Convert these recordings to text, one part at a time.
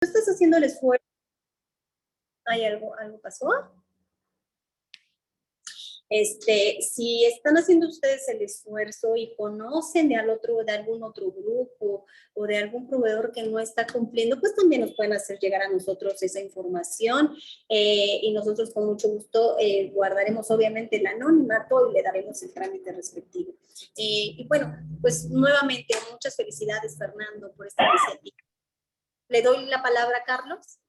estás haciendo el esfuerzo. ¿Hay algo pasó? Si están haciendo ustedes el esfuerzo y conocen de algún otro grupo o de algún proveedor que no está cumpliendo, pues también nos pueden hacer llegar a nosotros esa información y nosotros con mucho gusto guardaremos obviamente el anonimato y le daremos el trámite respectivo. Y bueno, pues nuevamente muchas felicidades, Fernando, por esta iniciativa. ¿Le doy la palabra a Carlos?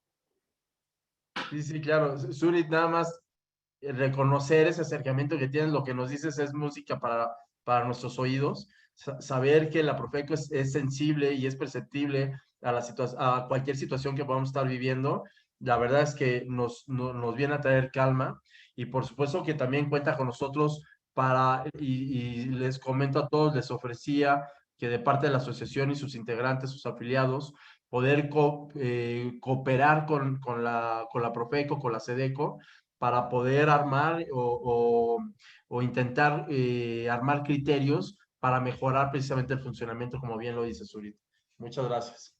Sí, claro. Zurich, nada más reconocer ese acercamiento que tienes, lo que nos dices es música para nuestros oídos, saber que la Profeco es sensible y es perceptible a cualquier situación que podamos estar viviendo. La verdad es que nos viene a traer calma y por supuesto que también cuenta con nosotros y les comento a todos, les ofrecía que de parte de la asociación y sus integrantes, sus afiliados, poder cooperar con la Profeco, con la SEDECO, para poder armar o intentar armar criterios para mejorar precisamente el funcionamiento, como bien lo dice Zurit. Muchas gracias.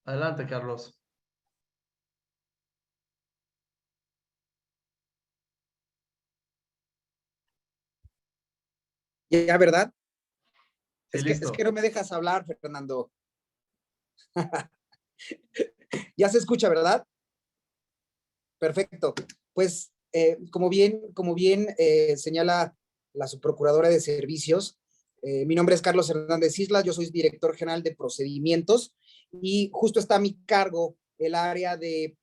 Adelante, Carlos. Ya, ¿verdad? Sí, Es que no me dejas hablar, Fernando. Ya se escucha, ¿verdad? Perfecto. Pues, como bien señala la subprocuradora de servicios, mi nombre es Carlos Hernández Islas, yo soy director general de procedimientos y justo está a mi cargo el área de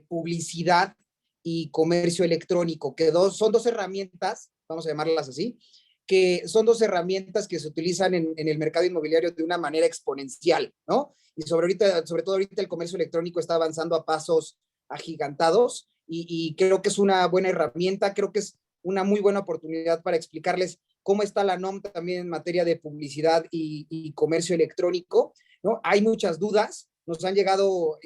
publicidad y comercio electrónico, que son dos herramientas, vamos a llamarlas así, que son dos herramientas que se utilizan en el mercado inmobiliario de una manera exponencial, ¿no? Y sobre todo ahorita el comercio electrónico está avanzando a pasos agigantados y creo que es una buena herramienta, creo que es una muy buena oportunidad para explicarles cómo está la NOM también en materia de publicidad y comercio electrónico, ¿no? Hay muchas dudas, nos han llegado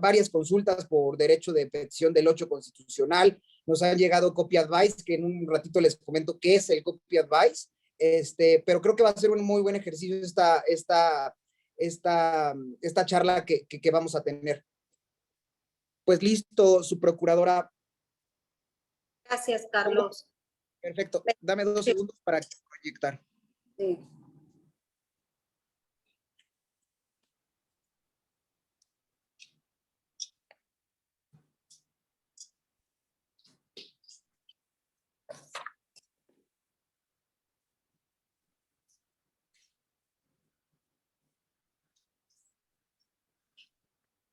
varias consultas por derecho de petición del 8 constitucional, nos han llegado copy advice, que en un ratito les comento qué es el copy advice, pero creo que va a ser un muy buen ejercicio esta charla que vamos a tener. Pues listo, su procuradora. Gracias, Carlos. Perfecto. Dame 2 segundos para proyectar. Sí.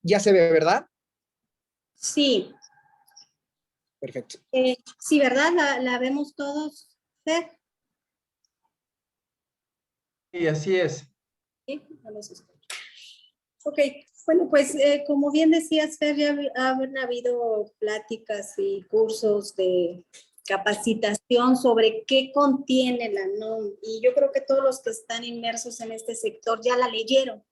Ya se ve, ¿verdad? Sí. Perfecto. Sí, ¿verdad? ¿La vemos todos, Fer? Sí, así es. Sí, no los escucho. Ok, bueno, pues como bien decías, Fer, ya han habido pláticas y cursos de capacitación sobre qué contiene la NOM, y yo creo que todos los que están inmersos en este sector ya la leyeron.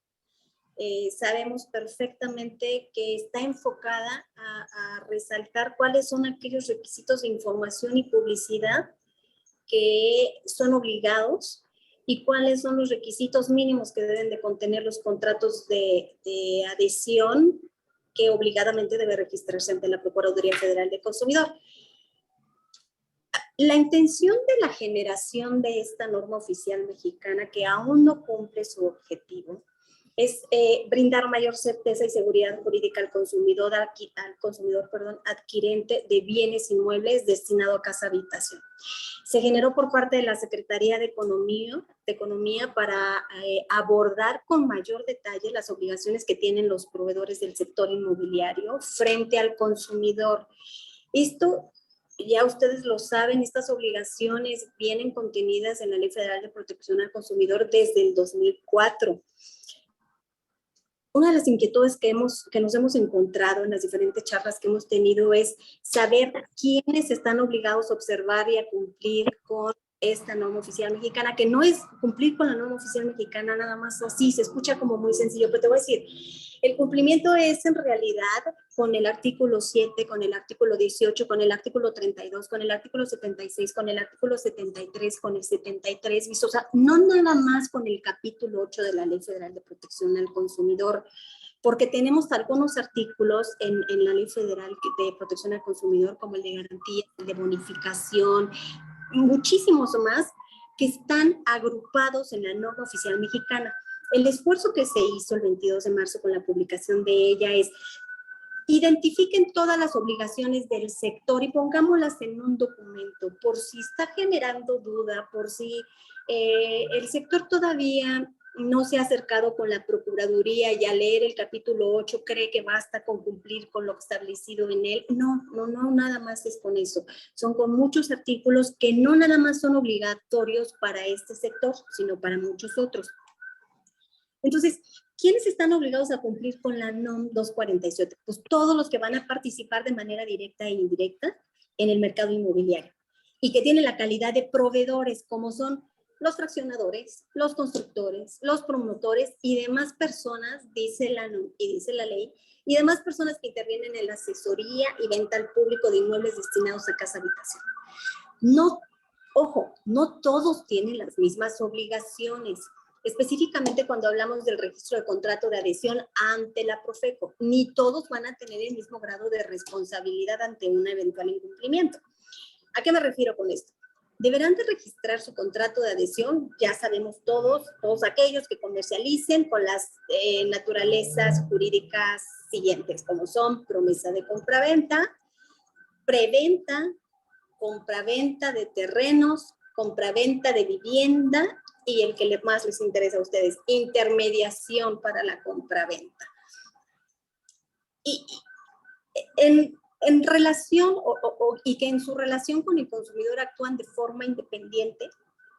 Sabemos perfectamente que está enfocada a resaltar cuáles son aquellos requisitos de información y publicidad que son obligados y cuáles son los requisitos mínimos que deben de contener los contratos de adhesión que obligadamente debe registrarse ante la Procuraduría Federal del Consumidor. La intención de la generación de esta norma oficial mexicana, que aún no cumple su objetivo, es brindar mayor certeza y seguridad jurídica al consumidor, adquirente de bienes inmuebles destinado a casa habitación. Se generó por parte de la Secretaría de Economía para abordar con mayor detalle las obligaciones que tienen los proveedores del sector inmobiliario frente al consumidor. Esto, ya ustedes lo saben, estas obligaciones vienen contenidas en la Ley Federal de Protección al Consumidor desde el 2004. Una de las inquietudes que nos hemos encontrado en las diferentes charlas que hemos tenido es saber quiénes están obligados a observar y a cumplir con esta norma oficial mexicana, que no es cumplir con la norma oficial mexicana nada más así, se escucha como muy sencillo, pero te voy a decir, el cumplimiento es en realidad con el artículo 7, con el artículo 18, con el artículo 32, con el artículo 76, con el artículo 73, con el 73, o sea, no nada más con el capítulo 8 de la Ley Federal de Protección al Consumidor, porque tenemos algunos artículos en la Ley Federal de Protección al Consumidor, como el de garantía, el de bonificación, muchísimos más que están agrupados en la norma oficial mexicana. El esfuerzo que se hizo el 22 de marzo con la publicación de ella es identifiquen todas las obligaciones del sector y pongámoslas en un documento por si está generando duda, por si el sector todavía no se ha acercado con la Procuraduría y al leer el capítulo 8 cree que basta con cumplir con lo establecido en él. No, nada más es con eso. Son con muchos artículos que no nada más son obligatorios para este sector, sino para muchos otros. Entonces, ¿quiénes están obligados a cumplir con la NOM 247? Pues todos los que van a participar de manera directa e indirecta en el mercado inmobiliario y que tienen la calidad de proveedores, como son los fraccionadores, los constructores, los promotores y demás personas, dice la NOM y dice la ley, y demás personas que intervienen en la asesoría y venta al público de inmuebles destinados a casa habitación. No, ojo, no todos tienen las mismas obligaciones. Específicamente cuando hablamos del registro de contrato de adhesión ante la Profeco, ni todos van a tener el mismo grado de responsabilidad ante un eventual incumplimiento. ¿A qué me refiero con esto? Deberán de registrar su contrato de adhesión, ya sabemos todos aquellos que comercialicen con las naturalezas jurídicas siguientes, como son promesa de compraventa, preventa, compraventa de terrenos, compraventa de vivienda y el que más les interesa a ustedes, intermediación para la compraventa. Y en relación y que en su relación con el consumidor actúan de forma independiente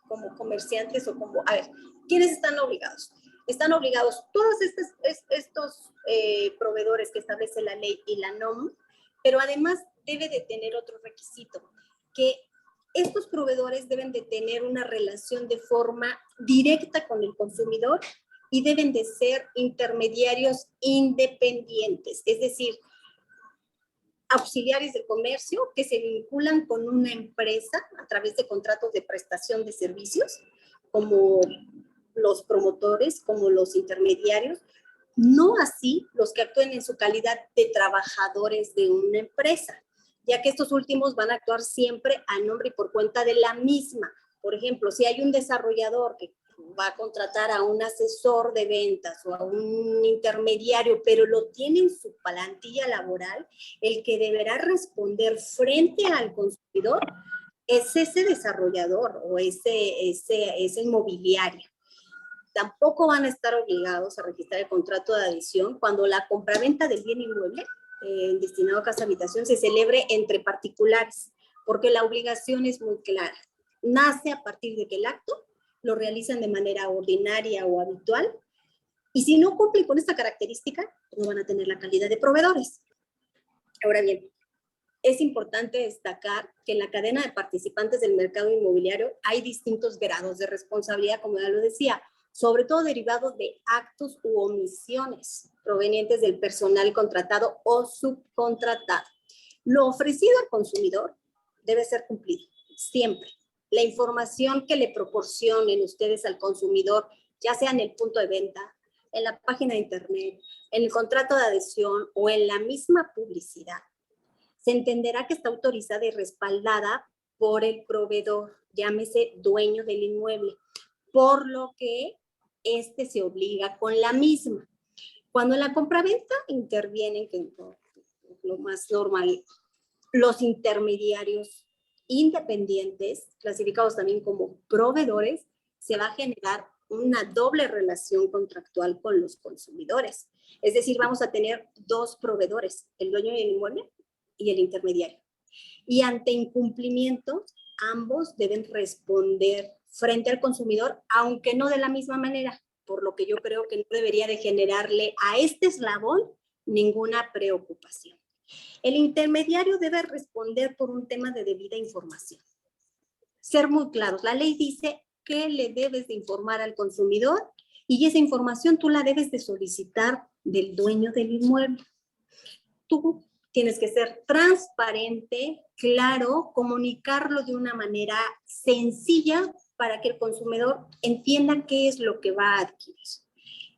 como comerciantes o como, a ver, ¿quiénes están obligados? Están obligados todos estos proveedores que establece la ley y la NOM, pero además debe de tener otro requisito, que estos proveedores deben de tener una relación de forma directa con el consumidor y deben de ser intermediarios independientes, es decir, auxiliares de comercio que se vinculan con una empresa a través de contratos de prestación de servicios, como los promotores, como los intermediarios, no así los que actúen en su calidad de trabajadores de una empresa, ya que estos últimos van a actuar siempre a nombre y por cuenta de la misma. Por ejemplo, si hay un desarrollador que va a contratar a un asesor de ventas o a un intermediario, pero lo tiene en su plantilla laboral, el que deberá responder frente al consumidor es ese desarrollador o ese inmobiliario. Tampoco van a estar obligados a registrar el contrato de adhesión cuando la compraventa del bien inmueble destinado a casa habitación se celebre entre particulares, porque la obligación es muy clara. Nace a partir de que el acto lo realizan de manera ordinaria o habitual, y si no cumplen con esta característica, no van a tener la calidad de proveedores. Ahora bien, es importante destacar que en la cadena de participantes del mercado inmobiliario hay distintos grados de responsabilidad, como ya lo decía, sobre todo derivados de actos u omisiones provenientes del personal contratado o subcontratado. Lo ofrecido al consumidor debe ser cumplido, siempre. La información que le proporcionen ustedes al consumidor, ya sea en el punto de venta, en la página de internet, en el contrato de adhesión o en la misma publicidad, se entenderá que está autorizada y respaldada por el proveedor, llámese dueño del inmueble, por lo que este se obliga con la misma. Cuando en la compraventa intervienen, que es lo más normal, los intermediarios independientes, clasificados también como proveedores, se va a generar una doble relación contractual con los consumidores. Es decir, vamos a tener dos proveedores, el dueño del inmueble y el intermediario. Y ante incumplimiento, ambos deben responder frente al consumidor, aunque no de la misma manera, por lo que yo creo que no debería de generarle a este eslabón ninguna preocupación. El intermediario debe responder por un tema de debida información. ser muy claros. La ley dice que le debes de informar al consumidor y esa información tú la debes de solicitar del dueño del inmueble. Tú tienes que ser transparente, claro, comunicarlo de una manera sencilla para que el consumidor entienda qué es lo que va a adquirir.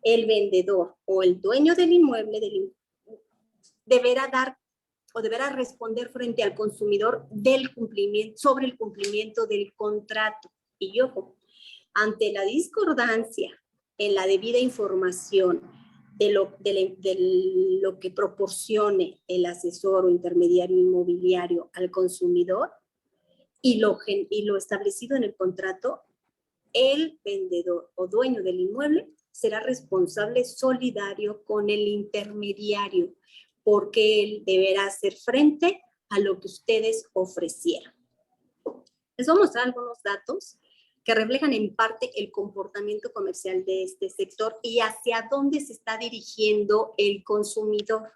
El vendedor o el dueño del inmueble deberá dar o deberá responder frente al consumidor sobre el cumplimiento del contrato. Y ojo, ante la discordancia en la debida información de lo que proporcione el asesor o intermediario inmobiliario al consumidor y lo establecido en el contrato, el vendedor o dueño del inmueble será responsable solidario con el intermediario, porque él deberá hacer frente a lo que ustedes ofrecieron. Les voy a mostrar algunos datos que reflejan en parte el comportamiento comercial de este sector y hacia dónde se está dirigiendo el consumidor.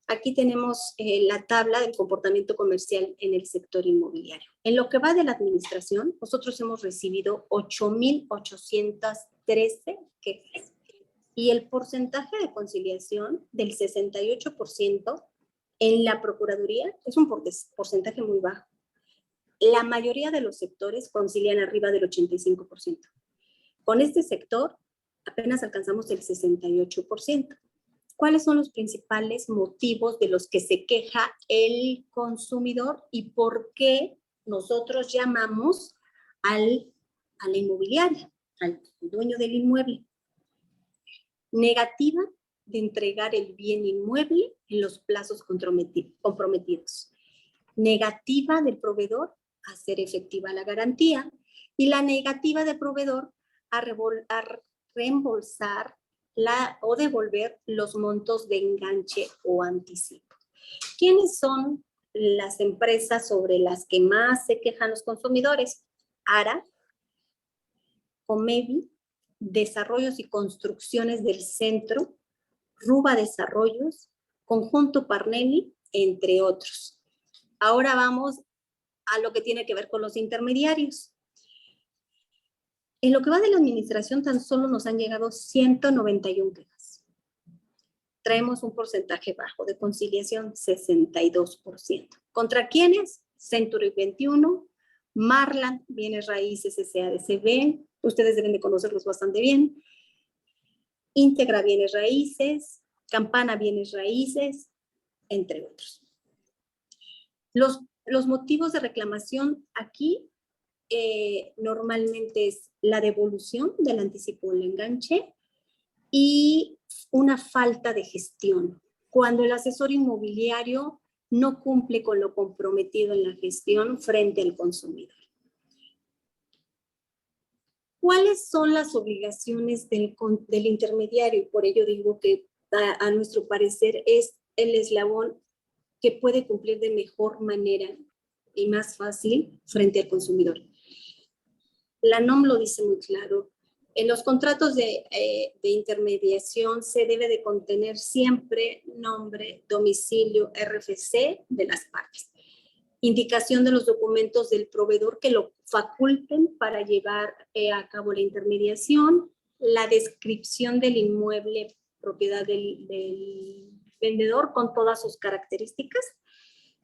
Aquí tenemos la tabla del comportamiento comercial en el sector inmobiliario. En lo que va de la administración, nosotros hemos recibido 8,813 quejas y el porcentaje de conciliación del 68% en la Procuraduría es un porcentaje muy bajo. La mayoría de los sectores concilian arriba del 85%. Con este sector apenas alcanzamos el 68%. ¿Cuáles son los principales motivos de los que se queja el consumidor y por qué nosotros llamamos a la inmobiliaria, al dueño del inmueble? Negativa de entregar el bien inmueble en los plazos comprometidos. Negativa del proveedor a hacer efectiva la garantía y la negativa del proveedor a reembolsar o devolver los montos de enganche o anticipo. ¿Quiénes son las empresas sobre las que más se quejan los consumidores? ARA, Comevi, Desarrollos y Construcciones del Centro, Ruba Desarrollos, Conjunto Parnelli, entre otros. Ahora vamos a lo que tiene que ver con los intermediarios. En lo que va de la administración, tan solo nos han llegado 191 quejas. Traemos un porcentaje bajo de conciliación, 62%. ¿Contra quiénes? Century 21, Marland, Bienes Raíces SADCB, ustedes deben de conocerlos bastante bien, Íntegra Bienes Raíces, Campana Bienes Raíces, entre otros. Los motivos de reclamación aquí normalmente es la devolución del anticipo o el enganche y una falta de gestión. Cuando el asesor inmobiliario no cumple con lo comprometido en la gestión frente al consumidor. ¿Cuáles son las obligaciones del intermediario? Y por ello digo que a nuestro parecer es el eslabón que puede cumplir de mejor manera y más fácil frente al consumidor. La NOM lo dice muy claro. En los contratos de intermediación se debe de contener siempre nombre, domicilio, RFC de las partes. Indicación de los documentos del proveedor que lo faculten para llevar a cabo la intermediación, la descripción del inmueble propiedad del vendedor con todas sus características,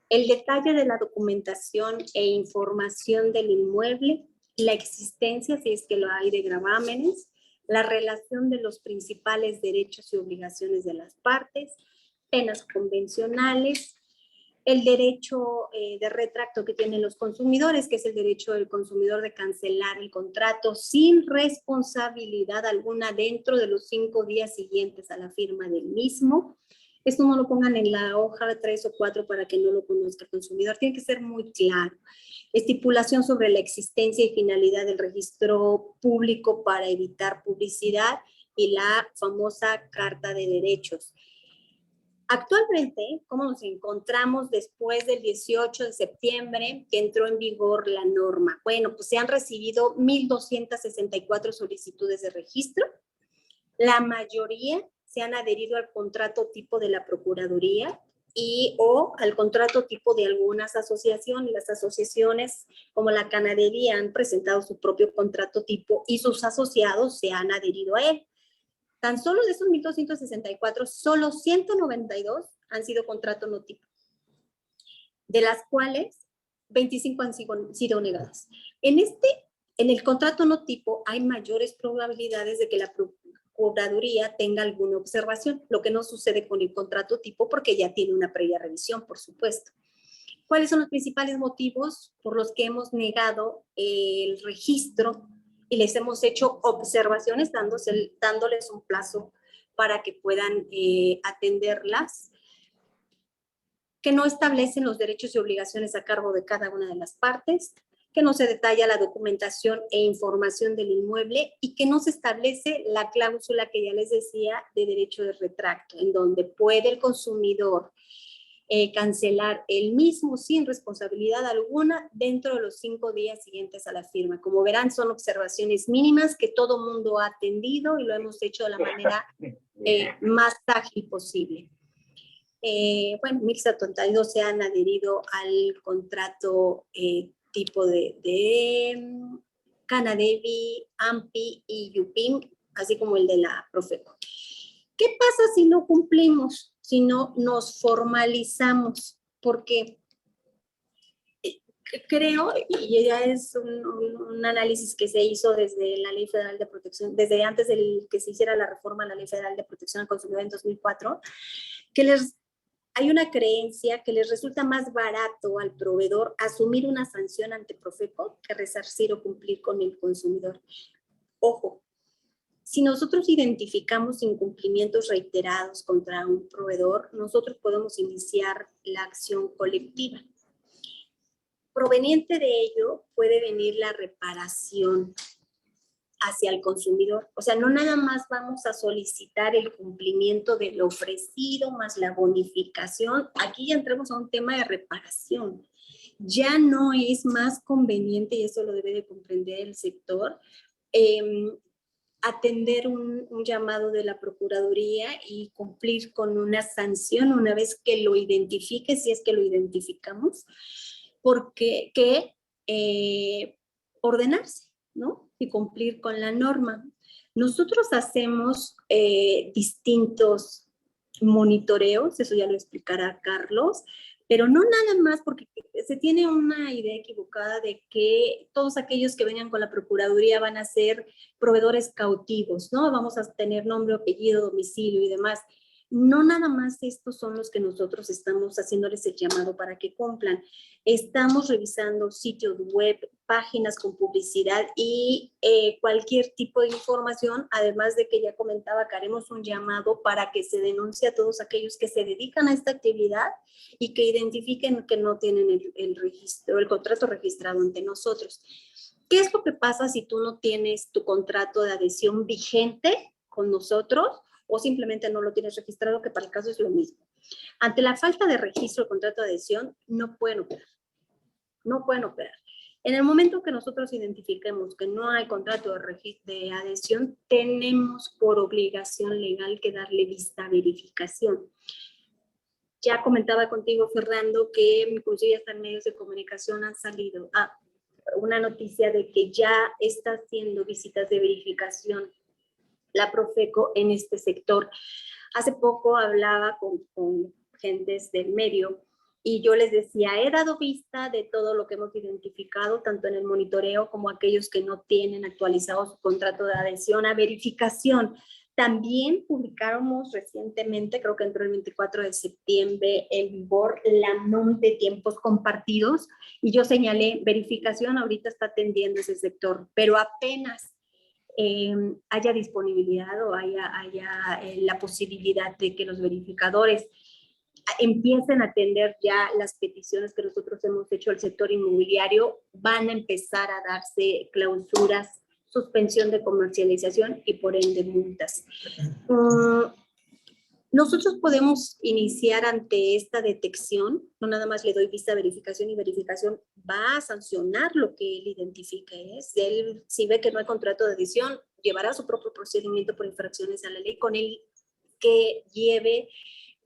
el detalle de la documentación e información del inmueble, la existencia, si es que lo hay, de gravámenes, la relación de los principales derechos y obligaciones de las partes, penas convencionales, el derecho de retracto que tienen los consumidores, que es el derecho del consumidor de cancelar el contrato sin responsabilidad alguna dentro de los 5 días siguientes a la firma del mismo. Esto no lo pongan en la hoja de 3 o 4 para que no lo conozca el consumidor. Tiene que ser muy claro. Estipulación sobre la existencia y finalidad del registro público para evitar publicidad y la famosa Carta de Derechos. Actualmente, ¿cómo nos encontramos después del 18 de septiembre que entró en vigor la norma? Bueno, pues se han recibido 1,264 solicitudes de registro. La mayoría se han adherido al contrato tipo de la Procuraduría y o al contrato tipo de algunas asociaciones. Las asociaciones como la Canadevi han presentado su propio contrato tipo y sus asociados se han adherido a él. Tan solo de esos 1,264, solo 192 han sido contrato no tipo, de las cuales 25 han sido negadas. En el contrato no tipo hay mayores probabilidades de que la Procuraduría tenga alguna observación, lo que no sucede con el contrato tipo porque ya tiene una previa revisión, por supuesto. ¿Cuáles son los principales motivos por los que hemos negado el registro y les hemos hecho observaciones dándoles un plazo para que puedan atenderlas? Que no establecen los derechos y obligaciones a cargo de cada una de las partes, que no se detalla la documentación e información del inmueble y que no se establece la cláusula que ya les decía de derecho de retracto, en donde puede el consumidor cancelar el mismo sin responsabilidad alguna dentro de los 5 días siguientes a la firma. Como verán, son observaciones mínimas que todo mundo ha atendido y lo hemos hecho de la manera más ágil posible. Bueno, 1,072 se han adherido al contrato tipo de Canadevi, AMPI y Yuping, así como el de la Profeco. ¿Qué pasa si no cumplimos? Si no nos formalizamos, porque creo, y ya es un análisis que se hizo desde la Ley Federal de Protección, desde antes de que se hiciera la reforma a la Ley Federal de Protección al Consumidor en 2004, que hay una creencia que les resulta más barato al proveedor asumir una sanción ante Profeco que resarcir o cumplir con el consumidor. Ojo, si nosotros identificamos incumplimientos reiterados contra un proveedor, nosotros podemos iniciar la acción colectiva. Proveniente de ello puede venir la reparación hacia el consumidor. O sea, no nada más vamos a solicitar el cumplimiento de lo ofrecido más la bonificación. Aquí ya entramos a un tema de reparación. Ya no es más conveniente, y eso lo debe de comprender el sector, atender un llamado de la Procuraduría y cumplir con una sanción una vez que lo identifique, si es que lo identificamos, porque ordenarse, ¿no? Y cumplir con la norma. Nosotros hacemos distintos monitoreos, eso ya lo explicará Carlos, pero no nada más porque se tiene una idea equivocada de que todos aquellos que vengan con la Procuraduría van a ser proveedores cautivos, ¿no? Vamos a tener nombre, apellido, domicilio y demás. No nada más estos son los que nosotros estamos haciéndoles el llamado para que cumplan. Estamos revisando sitios web, páginas con publicidad y cualquier tipo de información, además de que ya comentaba que haremos un llamado para que se denuncie a todos aquellos que se dedican a esta actividad y que identifiquen que no tienen el registro, el contrato registrado ante nosotros. ¿Qué es lo que pasa si tú no tienes tu contrato de adhesión vigente con nosotros o simplemente no lo tienes registrado, que para el caso es lo mismo? Ante la falta de registro del contrato de adhesión, no pueden operar. No pueden operar. En el momento que nosotros identifiquemos que no hay contrato de adhesión, tenemos por obligación legal que darle vista a verificación. Ya comentaba contigo, Fernando, que inclusive hasta en medios de comunicación han salido una noticia de que ya está haciendo visitas de verificación la Profeco en este sector. Hace poco hablaba con gentes del medio y yo les decía, he dado vista de todo lo que hemos identificado, tanto en el monitoreo como aquellos que no tienen actualizado su contrato de adhesión a verificación. También publicamos recientemente, creo que entró el 24 de septiembre, el vigor, la NOM de tiempos compartidos, y yo señalé, verificación ahorita está atendiendo ese sector, pero apenas haya disponibilidad o haya la posibilidad de que los verificadores empiecen a atender ya las peticiones que nosotros hemos hecho al sector inmobiliario, van a empezar a darse clausuras, suspensión de comercialización y por ende multas. Nosotros podemos iniciar ante esta detección, no nada más le doy vista a verificación y verificación va a sancionar lo que él identifique. Él, si ve que no hay contrato de adhesión, llevará su propio procedimiento por infracciones a la ley con el que lleve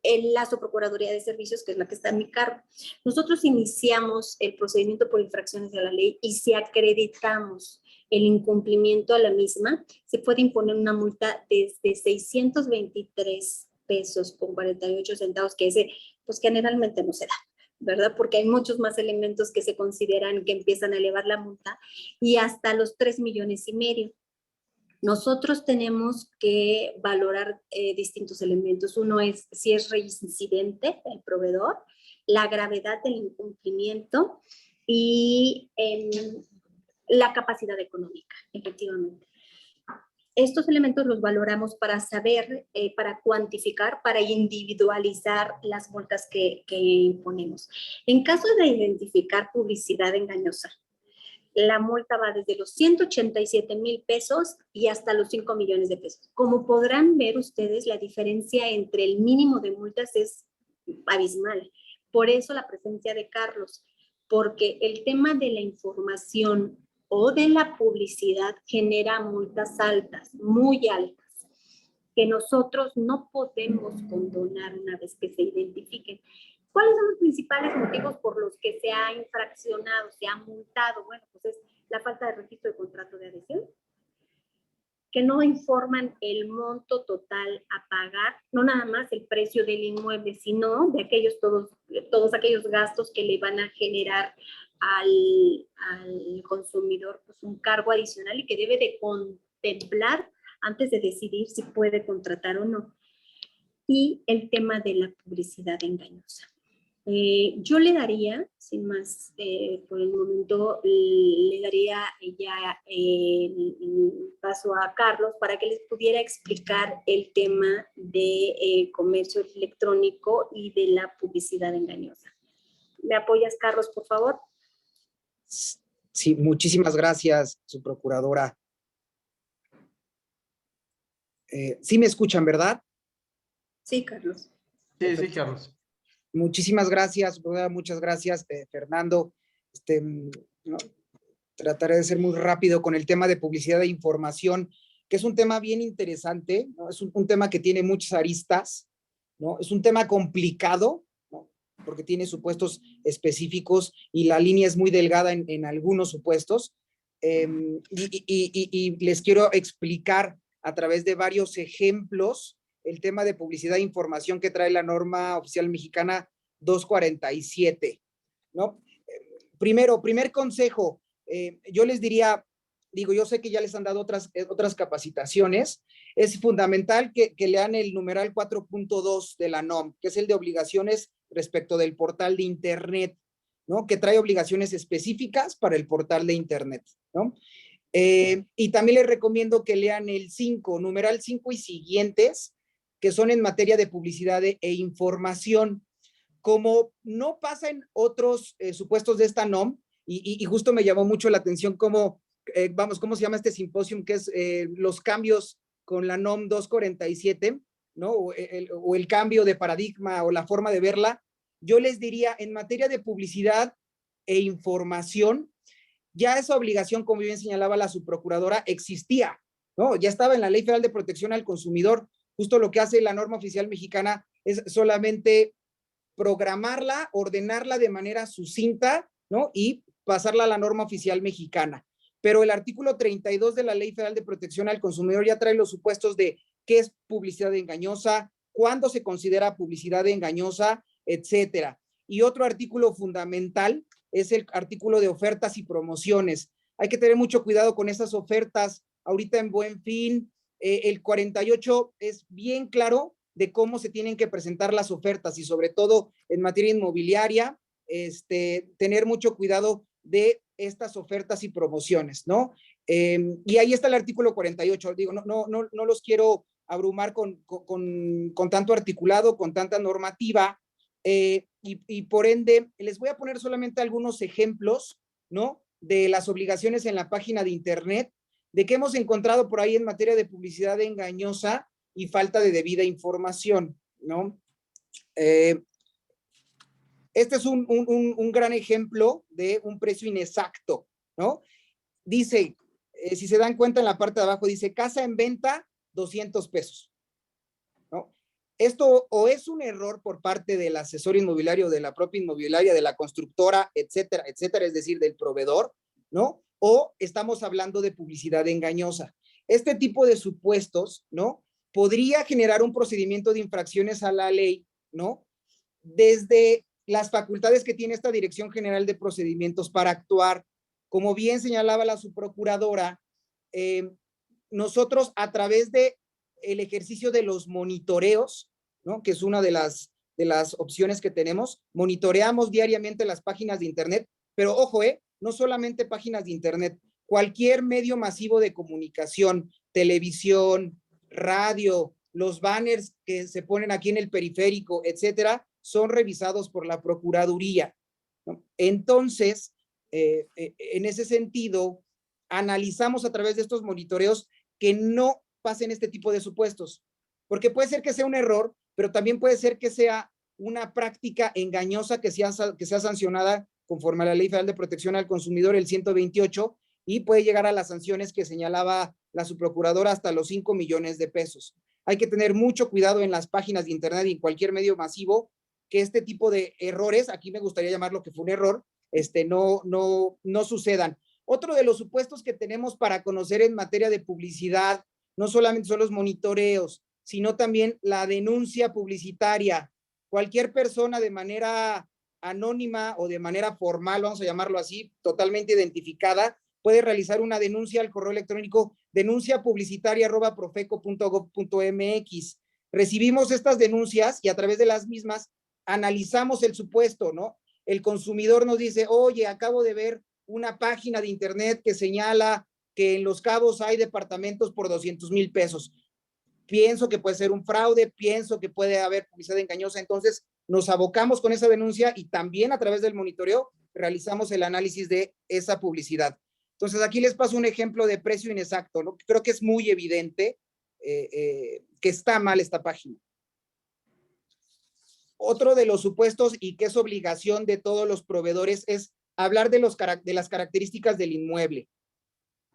en la Subprocuraduría de Servicios, que es la que está en mi cargo. Nosotros iniciamos el procedimiento por infracciones de la ley y si acreditamos el incumplimiento a la misma, se puede imponer una multa desde 623 pesos con 48 centavos, que ese, pues generalmente no se da, ¿verdad? Porque hay muchos más elementos que se consideran que empiezan a elevar la multa y hasta los 3,5 millones. Nosotros tenemos que valorar distintos elementos. Uno es si es reincidente el proveedor, la gravedad del incumplimiento y la capacidad económica, efectivamente. Estos elementos los valoramos para saber, para cuantificar, para individualizar las multas que imponemos. En caso de identificar publicidad engañosa, la multa va desde los 187,000 pesos y hasta los 5 millones de pesos. Como podrán ver ustedes, la diferencia entre el mínimo de multas es abismal. Por eso la presencia de Carlos, porque el tema de la información o de la publicidad genera multas altas, muy altas, que nosotros no podemos condonar una vez que se identifiquen. ¿Cuáles son los principales motivos por los que se ha infraccionado, se ha multado? Bueno, pues es la falta de registro de contrato de adhesión, que no informan el monto total a pagar, no nada más el precio del inmueble, sino de aquellos todos aquellos gastos que le van a generar al consumidor, pues un cargo adicional y que debe de contemplar antes de decidir si puede contratar o no. Y el tema de la publicidad engañosa. Yo le daría, sin más, por el momento, le daría ya el paso a Carlos para que les pudiera explicar el tema de comercio electrónico y de la publicidad engañosa. ¿Me apoyas, Carlos, por favor? Sí, muchísimas gracias, subprocuradora. Sí me escuchan, ¿verdad? Sí, Carlos. Sí, sí, Carlos. Muchísimas gracias, muchas gracias, Fernando. ¿No? Trataré de ser muy rápido con el tema de publicidad e información, que es un tema bien interesante, ¿no? Es un tema que tiene muchas aristas, ¿no? Es un tema complicado, ¿no? Porque tiene supuestos específicos y la línea es muy delgada en algunos supuestos. Y les quiero explicar a través de varios ejemplos el tema de publicidad e información que trae la norma oficial mexicana 247, ¿no? Primer consejo, yo les diría, digo, yo sé que ya les han dado otras capacitaciones, es fundamental que lean el numeral 4.2 de la NOM, que es el de obligaciones respecto del portal de Internet, ¿no? Que trae obligaciones específicas para el portal de Internet, ¿no? Y también les recomiendo que lean el 5, numeral 5 y siguientes, que son en materia de publicidad e información. Como no pasa en otros supuestos de esta NOM, y justo me llamó mucho la atención cómo se llama este simposio, que es los cambios con la NOM 247, ¿no? O el cambio de paradigma o la forma de verla. Yo les diría, en materia de publicidad e información, ya esa obligación, como bien señalaba la subprocuradora, existía, ¿no? Ya estaba en la Ley Federal de Protección al Consumidor. Justo lo que hace la norma oficial mexicana es solamente programarla, ordenarla de manera sucinta, ¿no? Y pasarla a la norma oficial mexicana. Pero el artículo 32 de la Ley Federal de Protección al Consumidor ya trae los supuestos de qué es publicidad engañosa, cuándo se considera publicidad engañosa, etcétera. Y otro artículo fundamental es el artículo de ofertas y promociones. Hay que tener mucho cuidado con esas ofertas. Ahorita en Buen Fin, el 48 es bien claro de cómo se tienen que presentar las ofertas y sobre todo en materia inmobiliaria, tener mucho cuidado de estas ofertas y promociones, ¿no? Y ahí está el artículo 48. Digo, no los quiero abrumar con tanto articulado, con tanta normativa, y por ende les voy a poner solamente algunos ejemplos, ¿no? De las obligaciones en la página de Internet, de que hemos encontrado por ahí en materia de publicidad engañosa y falta de debida información, ¿no? Este es un gran ejemplo de un precio inexacto, ¿no? Dice, si se dan cuenta en la parte de abajo, dice casa en venta, 200 pesos, ¿no? Esto o es un error por parte del asesor inmobiliario, de la propia inmobiliaria, de la constructora, etcétera, etcétera, es decir, del proveedor, ¿no? O estamos hablando de publicidad engañosa. Este tipo de supuestos, ¿no? Podría generar un procedimiento de infracciones a la ley, ¿no? Desde las facultades que tiene esta Dirección General de Procedimientos para actuar. Como bien señalaba la subprocuradora, nosotros a través de el ejercicio de los monitoreos, ¿no? Que es una de las opciones que tenemos, monitoreamos diariamente las páginas de internet, pero ojo, no solamente páginas de internet, cualquier medio masivo de comunicación, televisión, radio, los banners que se ponen aquí en el periférico, etcétera, son revisados por la Procuraduría, ¿no? Entonces, en ese sentido, analizamos a través de estos monitoreos que no pasen este tipo de supuestos, porque puede ser que sea un error, pero también puede ser que sea una práctica engañosa que sea sancionada conforme a la Ley Federal de Protección al Consumidor, el 128, y puede llegar a las sanciones que señalaba la subprocuradora hasta los 5 millones de pesos. Hay que tener mucho cuidado en las páginas de internet y en cualquier medio masivo que este tipo de errores, aquí me gustaría llamarlo que fue un error, no sucedan. Otro de los supuestos que tenemos para conocer en materia de publicidad, no solamente son los monitoreos, sino también la denuncia publicitaria. Cualquier persona de manera anónima o de manera formal, vamos a llamarlo así, totalmente identificada, puede realizar una denuncia al correo electrónico denunciapublicitaria@profeco.gov.mx. Recibimos estas denuncias y a través de las mismas analizamos el supuesto, ¿no? El consumidor nos dice, oye, acabo de ver una página de internet que señala que en Los Cabos hay departamentos por 200,000 pesos. Pienso que puede ser un fraude, pienso que puede haber publicidad engañosa, entonces nos abocamos con esa denuncia y también a través del monitoreo realizamos el análisis de esa publicidad. Entonces aquí les paso un ejemplo de precio inexacto, ¿no? Creo que es muy evidente que está mal esta página. Otro de los supuestos y que es obligación de todos los proveedores es hablar de las características del inmueble.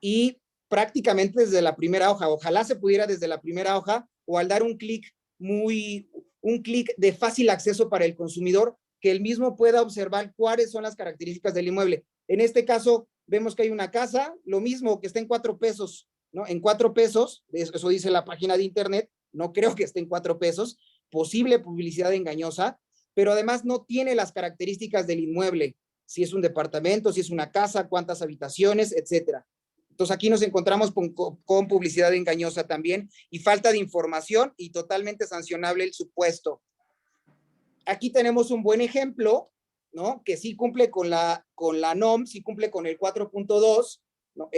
Y prácticamente desde la primera hoja, ojalá se pudiera desde la primera hoja o al dar un clic de fácil acceso para el consumidor, que él mismo pueda observar cuáles son las características del inmueble. En este caso, vemos que hay una casa, lo mismo que está en 4 pesos, ¿no? En 4 pesos, eso dice la página de internet, no creo que esté en 4 pesos, posible publicidad engañosa, pero además no tiene las características del inmueble, si es un departamento, si es una casa, cuántas habitaciones, etcétera. Entonces aquí nos encontramos con publicidad engañosa también y falta de información y totalmente sancionable el supuesto. Aquí tenemos un buen ejemplo, ¿no? Que sí cumple con la NOM, sí cumple con el 4.2, ¿no?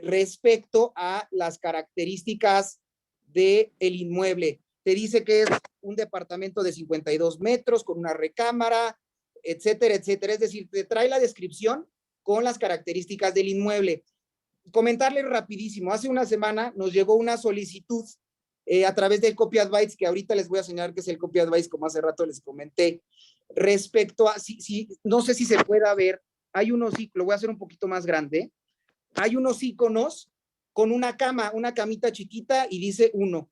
Respecto a las características del inmueble. Te dice que es un departamento de 52 metros con una recámara, etcétera, etcétera. Es decir, te trae la descripción con las características del inmueble. Comentarles rapidísimo, hace una semana nos llegó una solicitud a través del Copy Advice, que ahorita les voy a señalar que es el Copy Advice, como hace rato les comenté, respecto a, no sé si se pueda ver, hay unos, lo voy a hacer un poquito más grande, hay unos iconos con una cama, una camita chiquita y dice 1.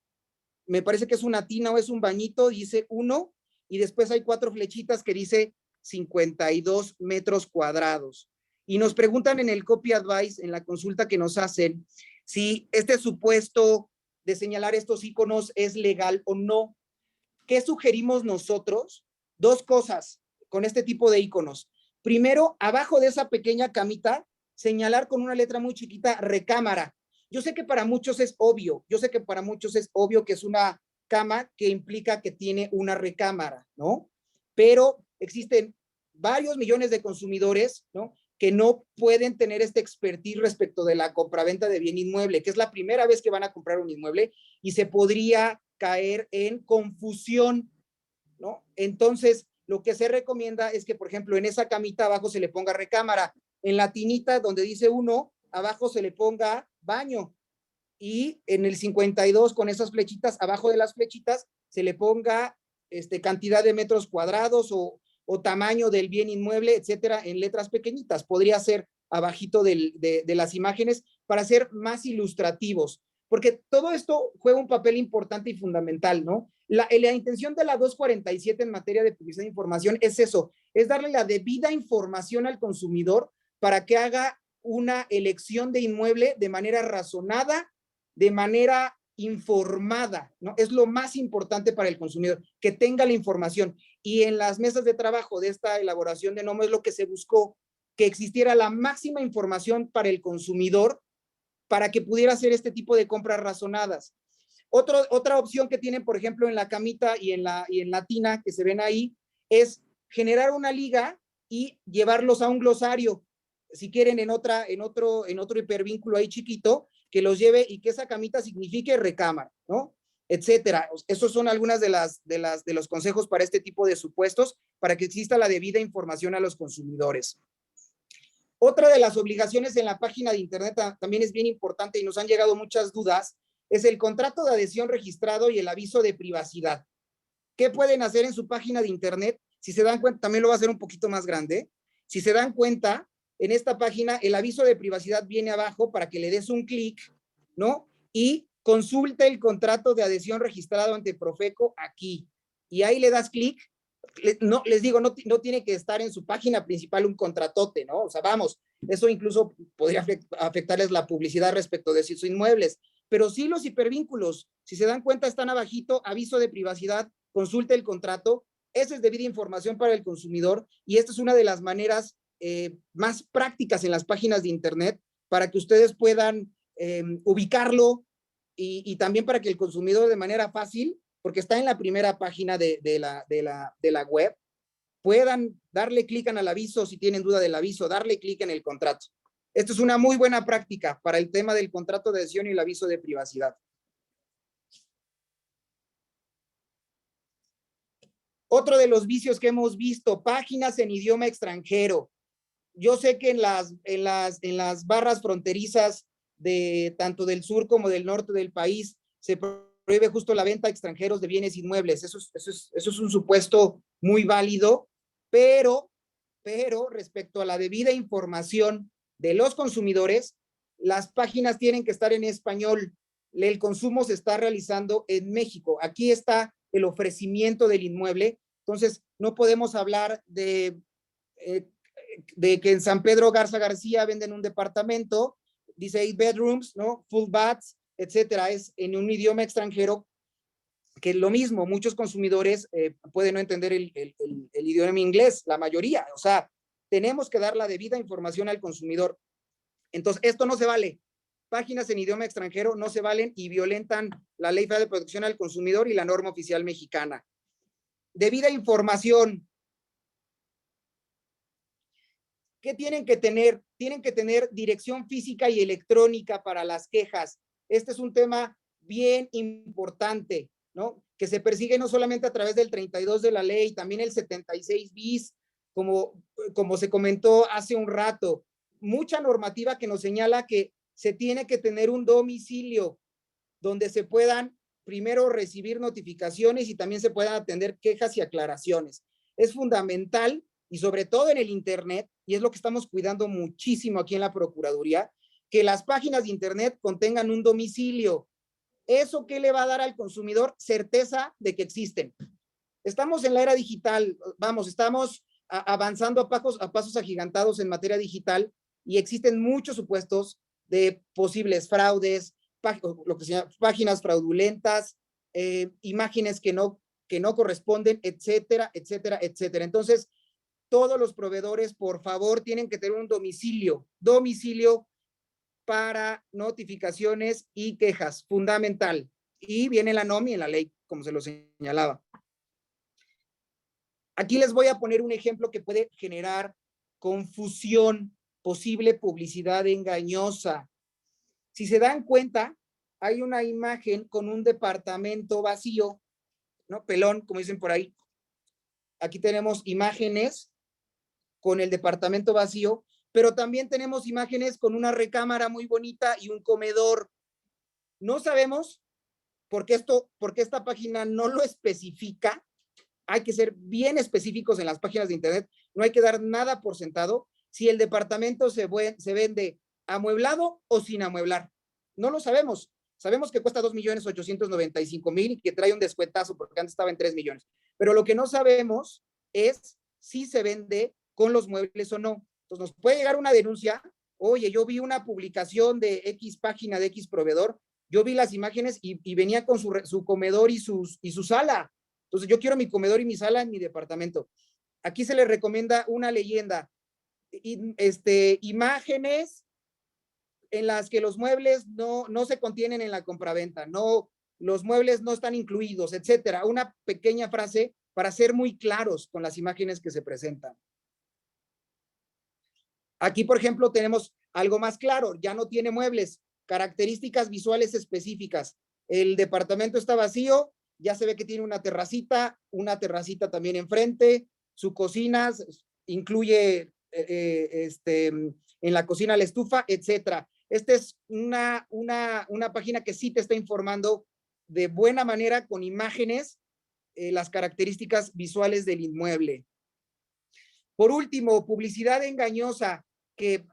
Me parece que es una tina o es un bañito, dice 1, y después hay 4 flechitas que dice 52 metros cuadrados. Y nos preguntan en el Copy Advice, en la consulta que nos hacen, si este supuesto de señalar estos iconos es legal o no. ¿Qué sugerimos nosotros? 2 cosas con este tipo de iconos. Primero, abajo de esa pequeña camita, señalar con una letra muy chiquita recámara. Yo sé que para muchos es obvio, que es una cama que implica que tiene una recámara, ¿no? Pero existen varios millones de consumidores, ¿no? Que no pueden tener este expertise respecto de la compraventa de bien inmueble, que es la primera vez que van a comprar un inmueble y se podría caer en confusión, ¿no? Entonces, lo que se recomienda es que, por ejemplo, en esa camita abajo se le ponga recámara, en la tinita donde dice 1, abajo se le ponga baño, y en el 52 con esas flechitas, abajo de las flechitas se le ponga cantidad de metros cuadrados o tamaño del bien inmueble, etcétera, en letras pequeñitas. Podría ser abajito de las imágenes para ser más ilustrativos, porque todo esto juega un papel importante y fundamental, ¿no? La intención de la 247 en materia de publicidad de información es eso, es darle la debida información al consumidor para que haga una elección de inmueble de manera razonada, de manera informada, ¿no? Es lo más importante para el consumidor, que tenga la información. Y en las mesas de trabajo de esta elaboración de NOM es lo que se buscó, que existiera la máxima información para el consumidor para que pudiera hacer este tipo de compras razonadas. Otra opción que tienen, por ejemplo, en la camita y en la tina que se ven ahí, es generar una liga y llevarlos a un glosario. Si quieren en otro hipervínculo ahí chiquito, que los lleve y que esa camita signifique recámara, ¿no? Etcétera. Esos son algunas de los consejos para este tipo de supuestos, para que exista la debida información a los consumidores. Otra de las obligaciones en la página de internet también es bien importante y nos han llegado muchas dudas, es el contrato de adhesión registrado y el aviso de privacidad. ¿Qué pueden hacer en su página de internet? Si se dan cuenta, también lo va a hacer un poquito más grande. Si se dan cuenta, en esta página el aviso de privacidad viene abajo para que le des un clic, ¿no? Y consulte el contrato de adhesión registrado ante Profeco aquí. Y ahí le das clic. No, les digo, no tiene que estar en su página principal un contratote, ¿no? O sea, vamos, eso incluso podría afectarles la publicidad respecto de sus inmuebles. Pero sí los hipervínculos, si se dan cuenta, están abajito, aviso de privacidad, consulte el contrato. Esa es debida información para el consumidor y esta es una de las maneras más prácticas en las páginas de internet para que ustedes puedan ubicarlo y también para que el consumidor de manera fácil, porque está en la primera página de la web, puedan darle clic en el aviso si tienen duda del aviso, darle clic en el contrato. Esto es una muy buena práctica para el tema del contrato de adhesión y el aviso de privacidad. Otro de los vicios que hemos visto, páginas en idioma extranjero. Yo sé que en las barras fronterizas de tanto del sur como del norte del país se prohíbe justo la venta a extranjeros de bienes inmuebles. Eso es un supuesto muy válido, pero respecto a la debida información de los consumidores, las páginas tienen que estar en español. El consumo se está realizando en México. Aquí está el ofrecimiento del inmueble. Entonces, no podemos hablar de que en San Pedro Garza García venden un departamento, dice 8 bedrooms, ¿no? Full baths, etcétera. Es en un idioma extranjero que es lo mismo. Muchos consumidores pueden no entender el idioma inglés, la mayoría. O sea, tenemos que dar la debida información al consumidor. Entonces, esto no se vale. Páginas en idioma extranjero no se valen y violentan la Ley Federal de Protección al Consumidor y la norma oficial mexicana. Debida información. ¿Qué tienen que tener? Tienen que tener dirección física y electrónica para las quejas. Este es un tema bien importante, ¿no? Que se persigue no solamente a través del 32 de la ley, también el 76 bis, como se comentó hace un rato. Mucha normativa que nos señala que se tiene que tener un domicilio donde se puedan primero recibir notificaciones y también se puedan atender quejas y aclaraciones. Es fundamental y sobre todo en el internet, y es lo que estamos cuidando muchísimo aquí en la Procuraduría, que las páginas de internet contengan un domicilio. ¿Eso qué le va a dar al consumidor? Certeza de que existen. Estamos en la era digital, vamos, estamos avanzando a pasos agigantados en materia digital y existen muchos supuestos de posibles fraudes, lo que se llama páginas fraudulentas, imágenes que no corresponden, etcétera, etcétera, etcétera. Entonces, todos los proveedores, por favor, tienen que tener un domicilio para notificaciones y quejas, fundamental. Y viene la NOM y en la ley, como se lo señalaba. Aquí les voy a poner un ejemplo que puede generar confusión, posible publicidad engañosa. Si se dan cuenta, hay una imagen con un departamento vacío, ¿no? Pelón, como dicen por ahí. Aquí tenemos imágenes con el departamento vacío, pero también tenemos imágenes con una recámara muy bonita y un comedor. No sabemos por qué esta página no lo especifica. Hay que ser bien específicos en las páginas de internet. No hay que dar nada por sentado. Si el departamento se vende amueblado o sin amueblar. No lo sabemos. Sabemos que cuesta 2.895.000 y que trae un descuentazo porque antes estaba en 3 millones. Pero lo que no sabemos es si se vende con los muebles o no. Entonces nos puede llegar una denuncia. Oye, yo vi una publicación de X página de X proveedor, yo vi las imágenes y venía con su comedor y su sala. Entonces yo quiero mi comedor y mi sala en mi departamento. Aquí se le recomienda una leyenda. Imágenes en las que los muebles no se contienen en la compraventa, los muebles no están incluidos, etcétera. Una pequeña frase para ser muy claros con las imágenes que se presentan. Aquí, por ejemplo, tenemos algo más claro, ya no tiene muebles, características visuales específicas. El departamento está vacío, ya se ve que tiene una terracita también enfrente, su cocina incluye en la cocina la estufa, etcétera. Esta es una página que sí te está informando de buena manera con imágenes las características visuales del inmueble. Por último, publicidad engañosa, que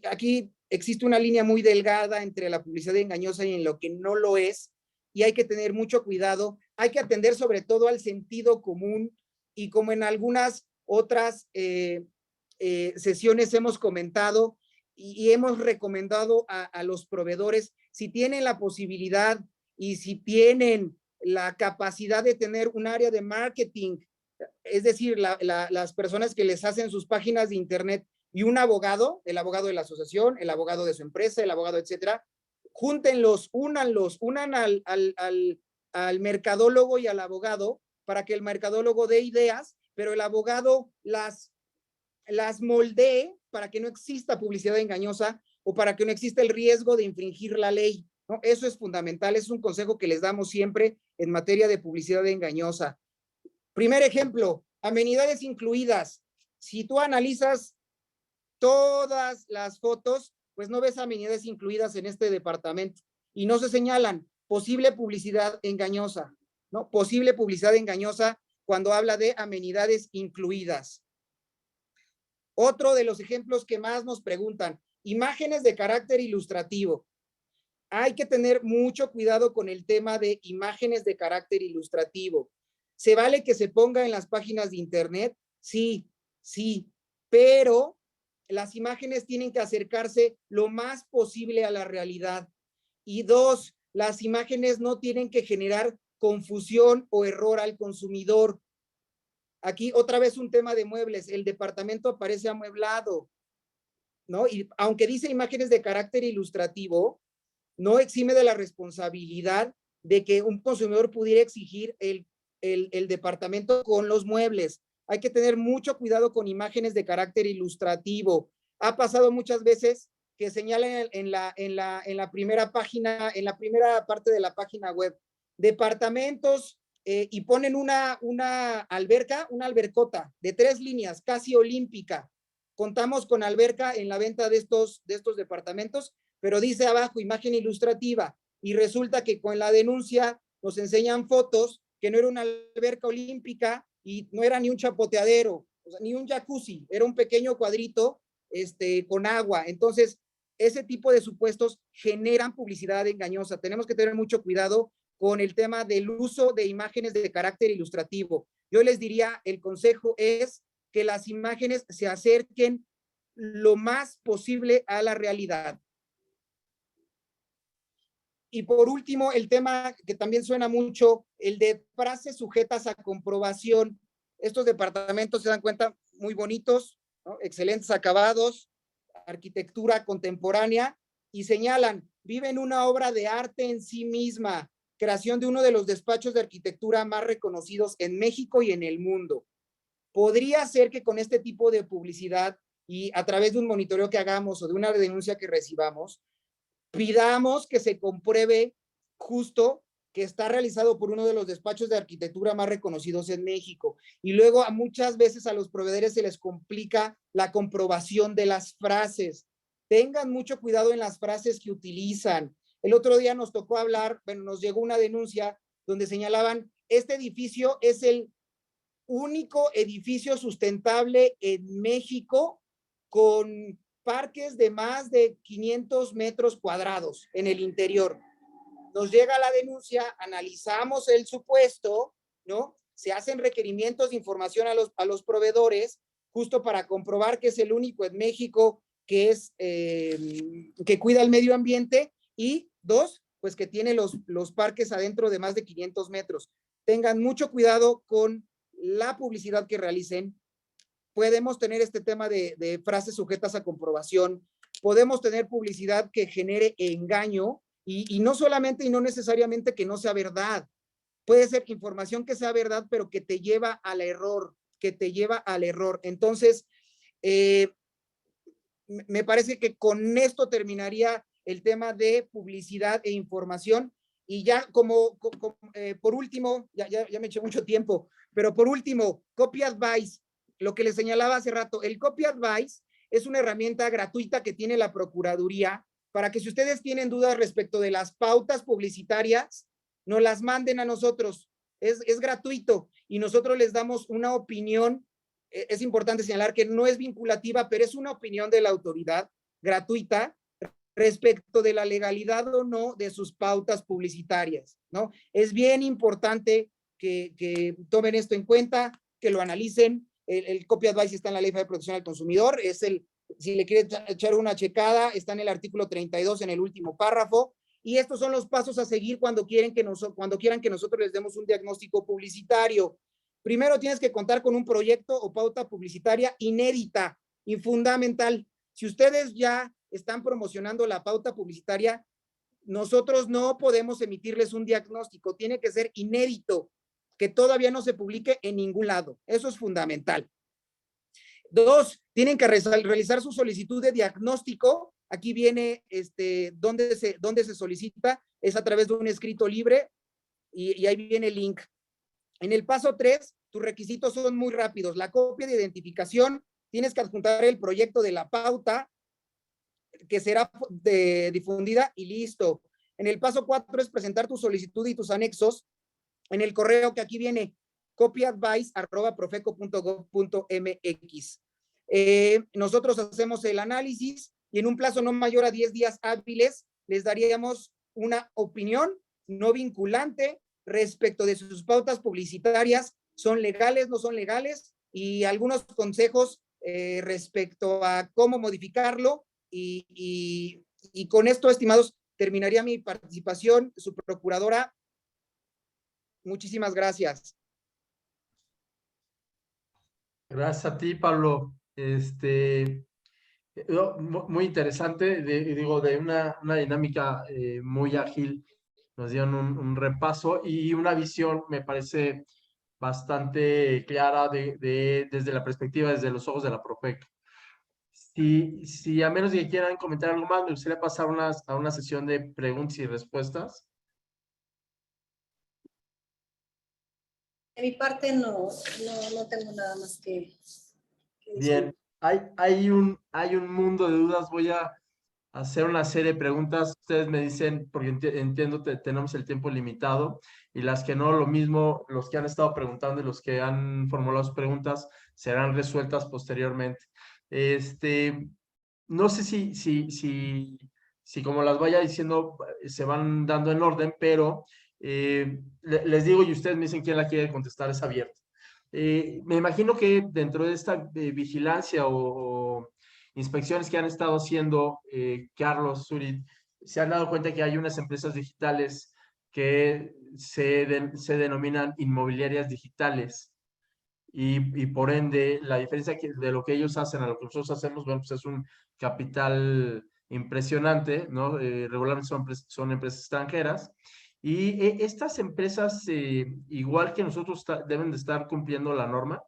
aquí existe una línea muy delgada entre la publicidad engañosa y en lo que no lo es, y hay que tener mucho cuidado. Hay que atender sobre todo al sentido común, y como en algunas otras sesiones hemos comentado y hemos recomendado a los proveedores, si tienen la posibilidad y si tienen la capacidad de tener un área de marketing, es decir, las personas que les hacen sus páginas de internet y un abogado, el abogado de la asociación, el abogado de su empresa, el abogado, etcétera, júntenlos, unan al mercadólogo y al abogado para que el mercadólogo dé ideas, pero el abogado las moldee para que no exista publicidad engañosa o para que no exista el riesgo de infringir la ley, ¿no? Eso es fundamental, es un consejo que les damos siempre en materia de publicidad engañosa. Primer ejemplo, amenidades incluidas. Si tú analizas todas las fotos, pues no ves amenidades incluidas en este departamento y no se señalan. Posible publicidad engañosa, ¿no? Posible publicidad engañosa cuando habla de amenidades incluidas. Otro de los ejemplos que más nos preguntan, imágenes de carácter ilustrativo. Hay que tener mucho cuidado con el tema de imágenes de carácter ilustrativo. ¿Se vale que se ponga en las páginas de internet? Sí, pero las imágenes tienen que acercarse lo más posible a la realidad. Y dos, las imágenes no tienen que generar confusión o error al consumidor. Aquí otra vez un tema de muebles, el departamento aparece amueblado, ¿no? Y aunque dice imágenes de carácter ilustrativo, no exime de la responsabilidad de que un consumidor pudiera exigir el departamento con los muebles. Hay que tener mucho cuidado con imágenes de carácter ilustrativo. Ha pasado muchas veces que señalan en la primera página, en la primera parte de la página web, departamentos y ponen una alberca, una albercota de 3 líneas, casi olímpica. Contamos con alberca en la venta de estos departamentos, pero dice abajo imagen ilustrativa y resulta que con la denuncia nos enseñan fotos que no era una alberca olímpica y no era ni un chapoteadero, o sea, ni un jacuzzi, era un pequeño cuadrito con agua. Entonces, ese tipo de supuestos generan publicidad engañosa. Tenemos que tener mucho cuidado con el tema del uso de imágenes de carácter ilustrativo. Yo les diría, el consejo es que las imágenes se acerquen lo más posible a la realidad. Y por último, el tema que también suena mucho, el de frases sujetas a comprobación. Estos departamentos se dan cuenta muy bonitos, ¿no? Excelentes acabados, arquitectura contemporánea, y señalan, viven una obra de arte en sí misma, creación de uno de los despachos de arquitectura más reconocidos en México y en el mundo. Podría ser que con este tipo de publicidad y a través de un monitoreo que hagamos o de una denuncia que recibamos, pidamos que se compruebe justo que está realizado por uno de los despachos de arquitectura más reconocidos en México. Y luego a muchas veces a los proveedores se les complica la comprobación de las frases. Tengan mucho cuidado en las frases que utilizan. El otro día nos tocó hablar, bueno, nos llegó una denuncia donde señalaban, este edificio es el único edificio sustentable en México con parques de más de 500 metros cuadrados en el interior. nos llega la denuncia, analizamos el supuesto, ¿no? Se hacen requerimientos de información a los proveedores, justo para comprobar que es el único en México que cuida el medio ambiente, y dos, pues que tiene los parques adentro de más de 500 metros. Tengan mucho cuidado con la publicidad que realicen. Podemos tener este tema de frases sujetas a comprobación, podemos tener publicidad que genere engaño, y no solamente y no necesariamente que no sea verdad. Puede ser información que sea verdad, pero que te lleva al error, Entonces, me parece que con esto terminaría el tema de publicidad e información. Y ya por último, ya me eché mucho tiempo, pero por último, Copy Advice, lo que les señalaba hace rato, el Copy Advice es una herramienta gratuita que tiene la Procuraduría para que, si ustedes tienen dudas respecto de las pautas publicitarias, nos las manden a nosotros. Es gratuito y nosotros les damos una opinión. Es importante señalar que no es vinculativa, pero es una opinión de la autoridad gratuita respecto de la legalidad o no de sus pautas publicitarias, ¿no? Es bien importante que tomen esto en cuenta, que lo analicen. El Copy Advice está en la Ley Federal de Protección al Consumidor, si le quieren echar una checada, está en el artículo 32 en el último párrafo, y estos son los pasos a seguir cuando quieran que nosotros les demos un diagnóstico publicitario. Primero, tienes que contar con un proyecto o pauta publicitaria inédita y fundamental. Si ustedes ya están promocionando la pauta publicitaria, nosotros no podemos emitirles un diagnóstico, tiene que ser inédito, que todavía no se publique en ningún lado. Eso es fundamental. Dos, tienen que realizar su solicitud de diagnóstico. Aquí viene dónde se solicita, es a través de un escrito libre, y ahí viene el link. En el paso 3, tus requisitos son muy rápidos. La copia de identificación, tienes que adjuntar el proyecto de la pauta, que será difundida, y listo. En el paso 4 es presentar tu solicitud y tus anexos en el correo que aquí viene, copyadvice@profeco.gov.mx. Nosotros hacemos el análisis y en un plazo no mayor a 10 días hábiles les daríamos una opinión no vinculante respecto de sus pautas publicitarias, son legales, no son legales, y algunos consejos respecto a cómo modificarlo. Y con esto, estimados, terminaría mi participación. Su procuradora, muchísimas gracias. Gracias a ti, Pablo. Muy interesante, digo, de una dinámica muy ágil. Nos dieron un repaso y una visión, me parece, bastante clara desde la perspectiva, desde los ojos de la Profeco. Si a menos de que quieran comentar algo más, me gustaría pasar a una sesión de preguntas y respuestas. De mi parte no tengo nada más que decir. Bien, hay un mundo de dudas. Voy a hacer una serie de preguntas. Ustedes me dicen, porque entiendo que tenemos el tiempo limitado, y las que no, lo mismo, los que han estado preguntando y los que han formulado sus preguntas serán resueltas posteriormente. No sé si como las vaya diciendo se van dando en orden, pero les digo y ustedes me dicen quién la quiere contestar, es abierto. Me imagino que dentro de esta vigilancia o inspecciones que han estado haciendo, Carlos, Zúrez, se han dado cuenta que hay unas empresas digitales que se denominan inmobiliarias digitales. Y por ende, la diferencia de lo que ellos hacen a lo que nosotros hacemos, bueno, pues es un capital impresionante, ¿no? Regularmente son empresas extranjeras. Y estas empresas, igual que nosotros, deben de estar cumpliendo la norma.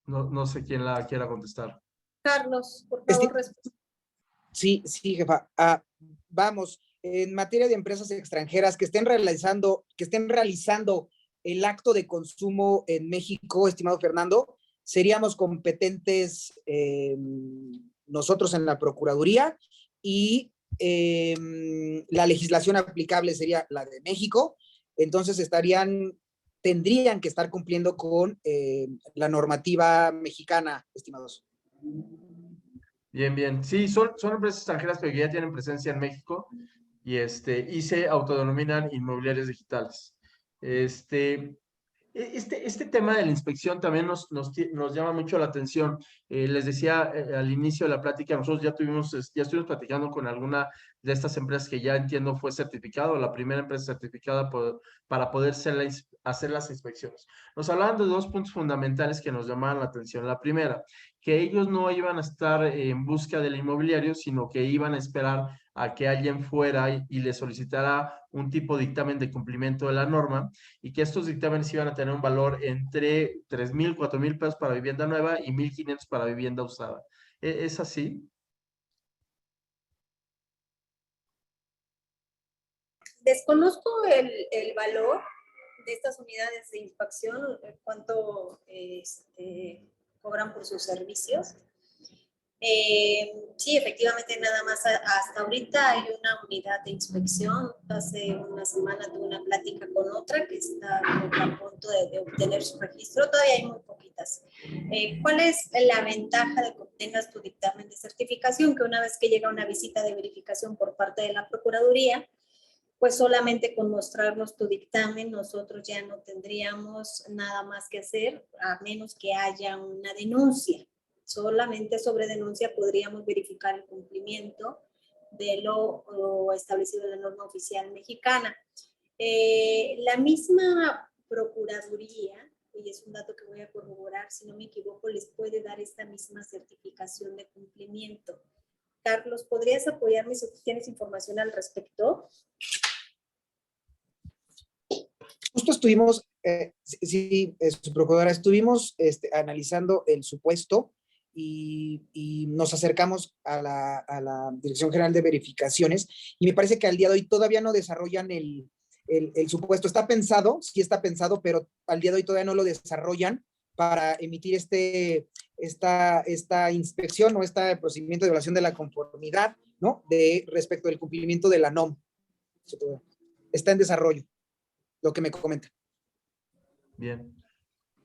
No sé quién la quiera contestar. Carlos, por favor, responde. Sí, jefa. Vamos, en materia de empresas extranjeras que estén realizando el acto de consumo en México, estimado Fernando, seríamos competentes nosotros en la Procuraduría, y la legislación aplicable sería la de México. Entonces tendrían que estar cumpliendo con la normativa mexicana, estimados. Bien, bien. Sí, son empresas extranjeras, pero que ya tienen presencia en México y se autodenominan inmobiliarias digitales. Este tema de la inspección también nos llama mucho la atención. Les decía al inicio de la plática, nosotros ya estuvimos platicando con alguna de estas empresas que ya entiendo fue certificado, la primera empresa certificada para poder hacer las inspecciones. Nos hablaban de dos puntos fundamentales que nos llamaban la atención. La primera, que ellos no iban a estar en busca del inmobiliario, sino que iban a esperar a que alguien fuera y le solicitara un tipo de dictamen de cumplimiento de la norma, y que estos dictámenes iban a tener un valor entre 3,000, 4,000 pesos para vivienda nueva y 1,500 para vivienda usada. ¿Es así? Desconozco el valor de estas unidades de inspección, cuánto cobran por sus servicios. Sí, efectivamente, nada más hasta ahorita hay una unidad de inspección. Hace una semana tuve una plática con otra que está a punto de obtener su registro. Todavía hay muy poquitas. ¿Cuál es la ventaja de que obtengas tu dictamen de certificación? Que una vez que llega una visita de verificación por parte de la Procuraduría, pues solamente con mostrarnos tu dictamen, nosotros ya no tendríamos nada más que hacer, a menos que haya una denuncia. Solamente sobre denuncia podríamos verificar el cumplimiento de lo establecido en la norma oficial mexicana. La misma Procuraduría, y es un dato que voy a corroborar, si no me equivoco, les puede dar esta misma certificación de cumplimiento. Carlos, ¿podrías apoyarme si tienes información al respecto? Justo estuvimos, su procuradora, estuvimos analizando el supuesto y nos acercamos a la Dirección General de Verificaciones, y me parece que al día de hoy todavía no desarrollan el supuesto. Está pensado, sí está pensado, pero al día de hoy todavía no lo desarrollan para emitir esta inspección o este procedimiento de evaluación de la conformidad, ¿no? Respecto del cumplimiento de la NOM. Está en desarrollo, lo que me comenta. Bien.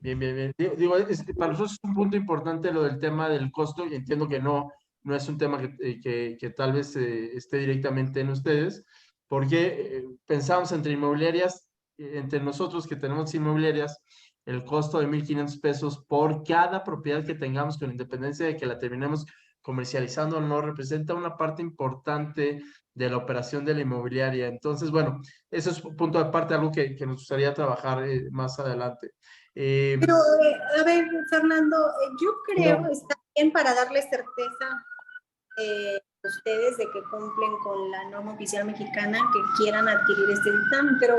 Bien, bien, bien. Digo, para nosotros es un punto importante lo del tema del costo, y entiendo que no es un tema que tal vez esté directamente en ustedes, porque pensamos entre inmobiliarias, entre nosotros que tenemos inmobiliarias, el costo de 1,500 pesos por cada propiedad que tengamos, con independencia de que la terminemos comercializando o no, representa una parte importante de la operación de la inmobiliaria. Entonces, bueno, eso es un punto aparte, algo que nos gustaría trabajar más adelante. Pero, a ver, Fernando, yo creo que está bien para darles certeza a ustedes de que cumplen con la norma oficial mexicana, que quieran adquirir este dictamen, pero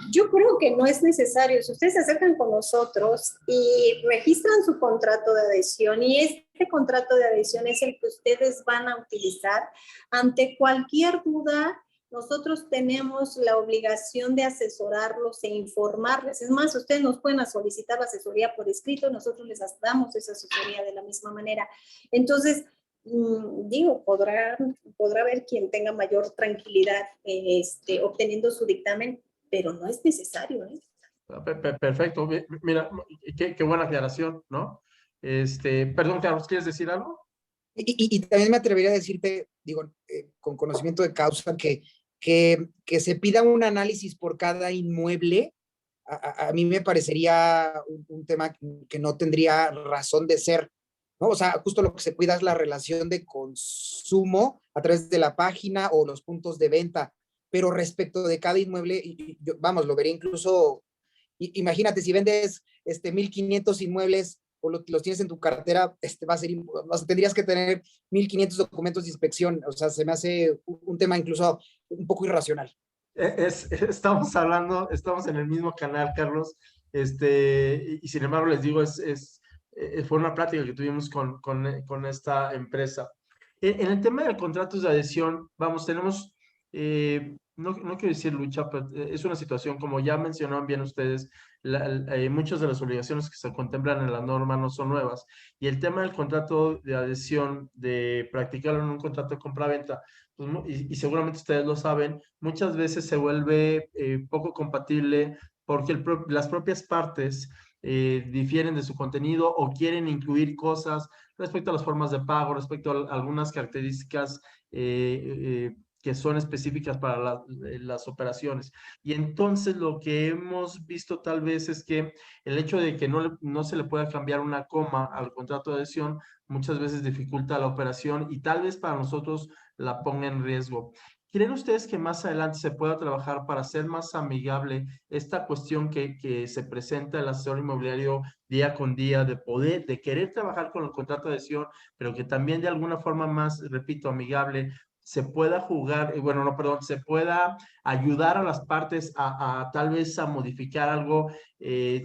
yo creo que no es necesario. Si ustedes se acercan con nosotros y registran su contrato de adhesión, y este contrato de adhesión es el que ustedes van a utilizar ante cualquier duda, nosotros tenemos la obligación de asesorarlos e informarles. Es más, ustedes nos pueden solicitar la asesoría por escrito, nosotros les damos esa asesoría de la misma manera. Entonces, digo, podrá haber quien tenga mayor tranquilidad obteniendo su dictamen, pero no es necesario, ¿eh? Perfecto. Mira, qué buena aclaración, ¿no? Perdón, Carlos, ¿quieres decir algo? Y también me atrevería a decirte, digo, con conocimiento de causa, que se pida un análisis por cada inmueble. A mí me parecería un tema que no tendría razón de ser, ¿no? O sea, justo lo que se cuida es la relación de consumo a través de la página o los puntos de venta, pero respecto de cada inmueble, vamos, lo vería incluso, imagínate, si vendes 1,500 inmuebles o los tienes en tu cartera, va a ser, o sea, tendrías que tener 1,500 documentos de inspección. O sea, se me hace un tema incluso un poco irracional. Estamos en el mismo canal, Carlos, y sin embargo les digo, fue una plática que tuvimos con esta empresa. En el tema de contratos de adhesión, vamos, tenemos, no quiero decir lucha, pero es una situación, como ya mencionaron bien ustedes, muchas de las obligaciones que se contemplan en la norma no son nuevas, y el tema del contrato de adhesión, de practicarlo en un contrato de compra-venta, pues, y seguramente ustedes lo saben, muchas veces se vuelve poco compatible porque las propias partes difieren de su contenido o quieren incluir cosas respecto a las formas de pago, respecto a algunas características que son específicas para las operaciones. Y entonces lo que hemos visto tal vez es que el hecho de que no se le pueda cambiar una coma al contrato de adhesión muchas veces dificulta la operación y tal vez para nosotros la ponga en riesgo. ¿Creen ustedes que más adelante se pueda trabajar para hacer más amigable esta cuestión que se presenta el asesor inmobiliario día con día, de querer trabajar con el contrato de adhesión, pero que también de alguna forma más, repito, amigable, se pueda jugar, bueno, no, perdón, se pueda ayudar a las partes a tal vez a modificar algo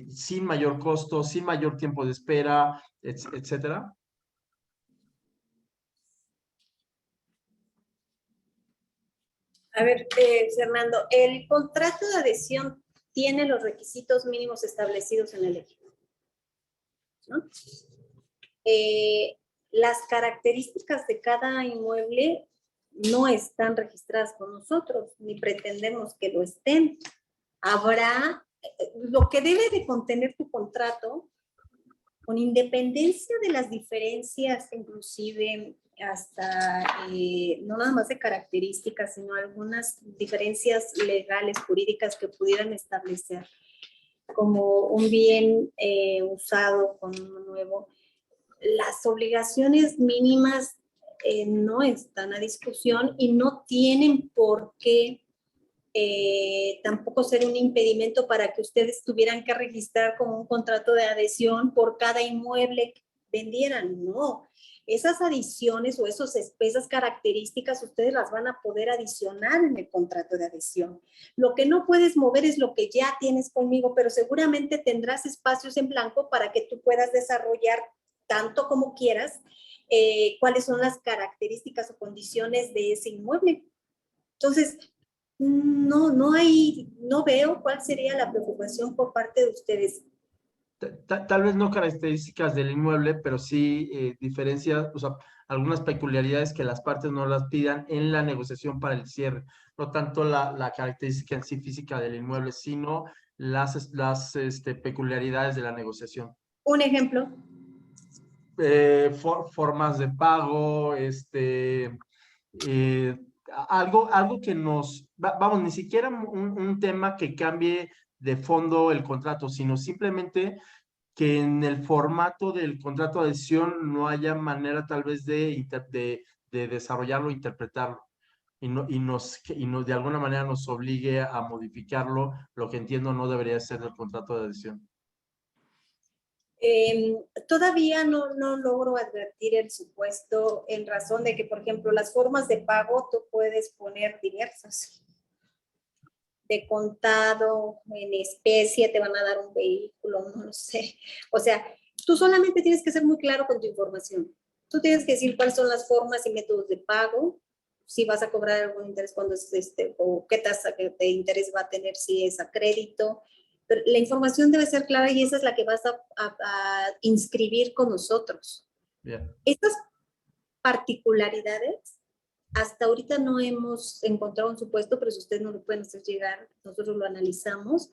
sin mayor costo, sin mayor tiempo de espera, etcétera? A ver, Fernando, el contrato de adhesión tiene los requisitos mínimos establecidos en la ley, ¿no? Las características de cada inmueble no están registradas con nosotros, ni pretendemos que lo estén. Habrá, lo que debe de contener tu contrato, con independencia de las diferencias, inclusive hasta, no nada más de características, sino algunas diferencias legales, jurídicas que pudieran establecer como un bien usado con uno nuevo. Las obligaciones mínimas no están a discusión y no tienen por qué tampoco ser un impedimento para que ustedes tuvieran que registrar como un contrato de adhesión por cada inmueble que vendieran. No, esas adiciones o esas características ustedes las van a poder adicionar en el contrato de adhesión. Lo que no puedes mover es lo que ya tienes conmigo, pero seguramente tendrás espacios en blanco para que tú puedas desarrollar tanto como quieras cuáles son las características o condiciones de ese inmueble. Entonces, no veo cuál sería la preocupación por parte de ustedes. Tal vez no características del inmueble, pero sí diferencias, o sea, algunas peculiaridades que las partes no las pidan en la negociación para el cierre. No tanto la característica en sí física del inmueble, sino las peculiaridades de la negociación. Un ejemplo. Formas de pago, algo que vamos, ni siquiera un tema que cambie de fondo el contrato, sino simplemente que en el formato del contrato de adhesión no haya manera tal vez de desarrollarlo, interpretarlo. Y de alguna manera nos obligue a modificarlo, lo que entiendo no debería ser el contrato de adhesión. Todavía no logro advertir el supuesto en razón de que, por ejemplo, las formas de pago tú puedes poner diversas. De contado, en especie, te van a dar un vehículo, no lo sé. O sea, tú solamente tienes que ser muy claro con tu información. Tú tienes que decir cuáles son las formas y métodos de pago, si vas a cobrar algún interés cuando es o qué tasa de interés va a tener si es a crédito. Pero la información debe ser clara y esa es la que vas a inscribir con nosotros. Bien. Estas particularidades, hasta ahorita no hemos encontrado un supuesto, pero si ustedes nos lo pueden hacer llegar, nosotros lo analizamos,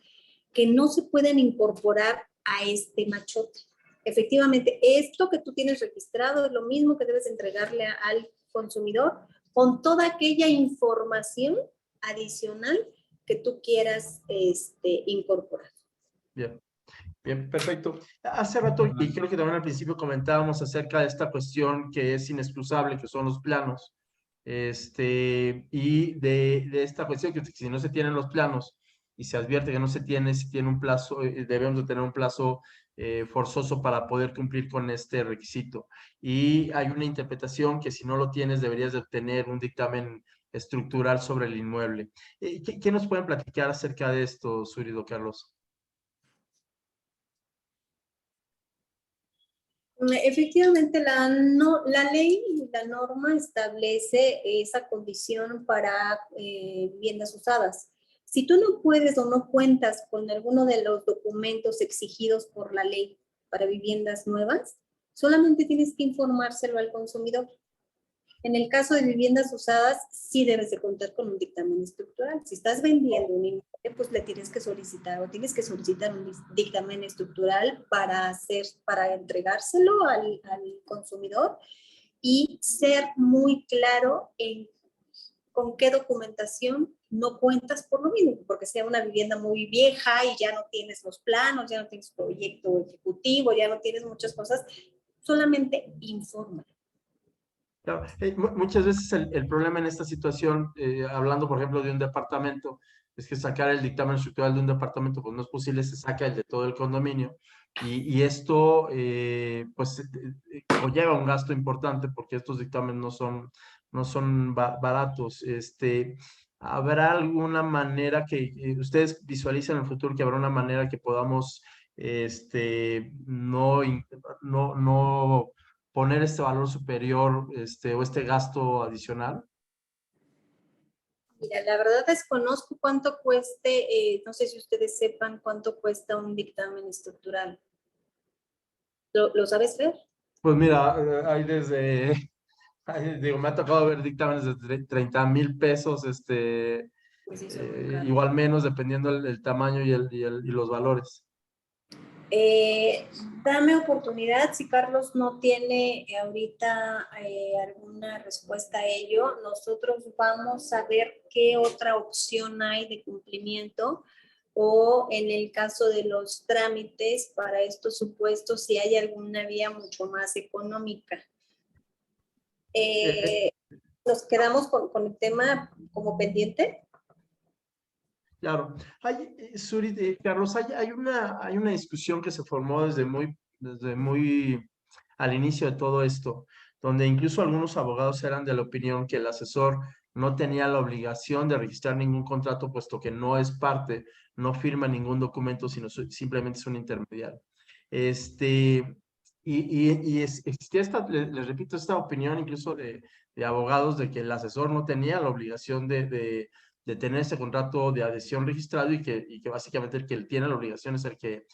que no se pueden incorporar a este machote. Efectivamente, esto que tú tienes registrado es lo mismo que debes entregarle al consumidor con toda aquella información adicional que tú quieras incorporar. Bien. Bien, perfecto. Hace rato, y creo que también al principio comentábamos acerca de esta cuestión que es inexcusable, que son los planos, y de esta cuestión que si no se tienen los planos y se advierte que no se tiene, si tiene un plazo, debemos de tener un plazo forzoso para poder cumplir con este requisito. Y hay una interpretación que si no lo tienes deberías de obtener un dictamen estructural sobre el inmueble. ¿Qué nos pueden platicar acerca de esto, Zúrido, Carlos? Efectivamente, la ley y la norma establece esa condición para viviendas usadas. Si tú no puedes o no cuentas con alguno de los documentos exigidos por la ley para viviendas nuevas, solamente tienes que informárselo al consumidor. En el caso de viviendas usadas, sí debes de contar con un dictamen estructural. Si estás vendiendo un inmueble, pues le tienes que solicitar un dictamen estructural para entregárselo al consumidor y ser muy claro en con qué documentación no cuentas por lo mismo, porque sea una vivienda muy vieja y ya no tienes los planos, ya no tienes proyecto ejecutivo, ya no tienes muchas cosas, solamente informa. Claro, muchas veces el problema en esta situación, hablando por ejemplo de un departamento, es que sacar el dictamen estructural de un departamento pues no es posible, se saca el de todo el condominio y esto pues conlleva un gasto importante porque estos dictámenes no son baratos. ¿Habrá alguna manera que ustedes visualicen en el futuro que habrá una manera que podamos no poner este valor superior o este gasto adicional? Mira, la verdad desconozco cuánto cueste, no sé si ustedes sepan cuánto cuesta un dictamen estructural. ¿Lo sabes ver? Pues mira, digo, me ha tocado ver dictámenes de 30,000 pesos, Pues sí, son muy caros. igual menos dependiendo el tamaño y los valores. Dame oportunidad, si Carlos no tiene ahorita alguna respuesta a ello, nosotros vamos a ver qué otra opción hay de cumplimiento o en el caso de los trámites para estos supuestos, si hay alguna vía mucho más económica. Eh, eh, Nos quedamos con el tema como pendiente. Claro. Suri, Carlos, hay una discusión que se formó desde muy al inicio de todo esto, donde incluso algunos abogados eran de la opinión que el asesor no tenía la obligación de registrar ningún contrato, puesto que no es parte, no firma ningún documento, sino simplemente es un intermediario. Existía les repito, esta opinión incluso de abogados de que el asesor no tenía la obligación de tener ese contrato de adhesión registrado y que básicamente el que tiene la obligación es el que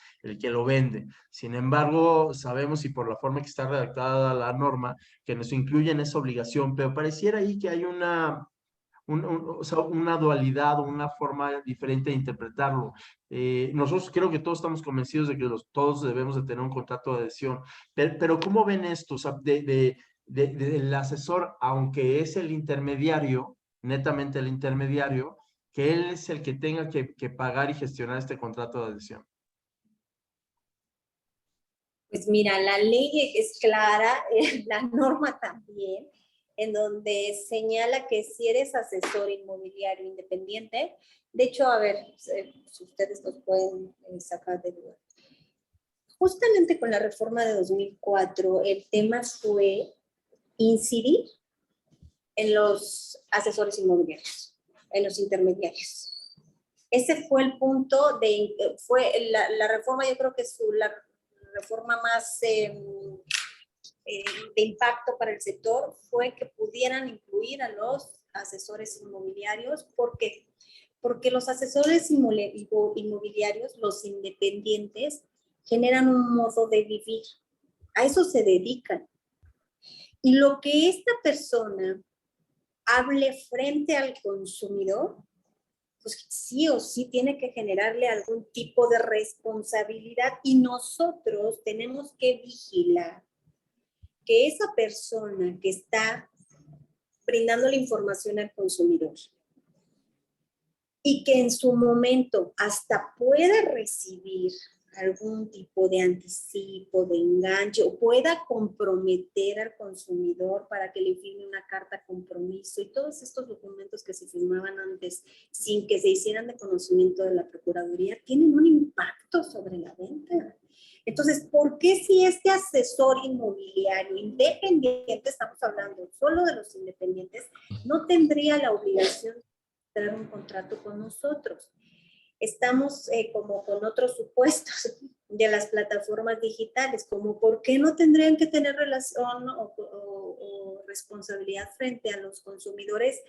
lo vende. Sin embargo, sabemos y por la forma que está redactada la norma, que nos incluye en esa obligación, pero pareciera ahí que hay o sea, una dualidad o una forma diferente de interpretarlo. Nosotros creo que todos estamos convencidos de que todos debemos de tener un contrato de adhesión, pero ¿cómo ven esto? O sea, del asesor, aunque es el intermediario, netamente el intermediario, que él es el que tenga que pagar y gestionar este contrato de adhesión. Pues mira, la ley es clara, la norma también, en donde señala que si eres asesor inmobiliario independiente, de hecho, a ver, si ustedes nos pueden sacar de duda. Justamente con la reforma de 2004, el tema fue incidir en los asesores inmobiliarios, en los intermediarios. Ese fue el punto fue la reforma, yo creo que es la reforma más de impacto para el sector fue que pudieran incluir a los asesores inmobiliarios. ¿Por qué? Porque los asesores inmobiliarios, los independientes, generan un modo de vivir. A eso se dedican. Y lo que esta persona hable frente al consumidor, pues sí o sí tiene que generarle algún tipo de responsabilidad y nosotros tenemos que vigilar que esa persona que está brindando la información al consumidor y que en su momento hasta pueda recibir algún tipo de anticipo, de enganche, o pueda comprometer al consumidor para que le firme una carta compromiso y todos estos documentos que se firmaban antes sin que se hicieran de conocimiento de la Procuraduría, tienen un impacto sobre la venta. Entonces, ¿por qué si este asesor inmobiliario independiente, estamos hablando solo de los independientes, no tendría la obligación de dar un contrato con nosotros? Estamos como con otros supuestos de las plataformas digitales, como por qué no tendrían que tener relación o responsabilidad frente a los consumidores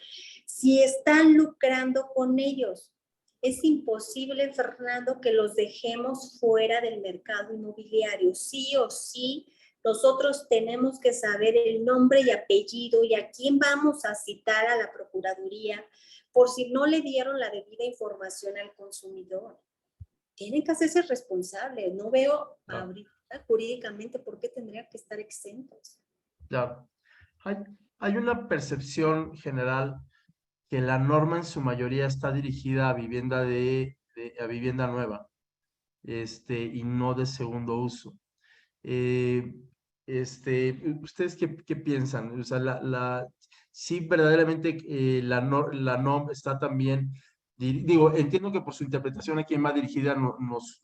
si están lucrando con ellos. Es imposible, Fernando, que los dejemos fuera del mercado inmobiliario. Sí o sí nosotros tenemos que saber el nombre y apellido y a quién vamos a citar a la Procuraduría por si no le dieron la debida información al consumidor. Tienen que hacerse responsables. No veo ahorita jurídicamente por qué tendrían que estar exentos. Claro. Hay una percepción general que la norma en su mayoría está dirigida a vivienda a vivienda nueva, y no de segundo uso. ¿Ustedes qué piensan? O sea, sí, verdaderamente la NOM está también, digo, entiendo que por su interpretación a quien va dirigida nos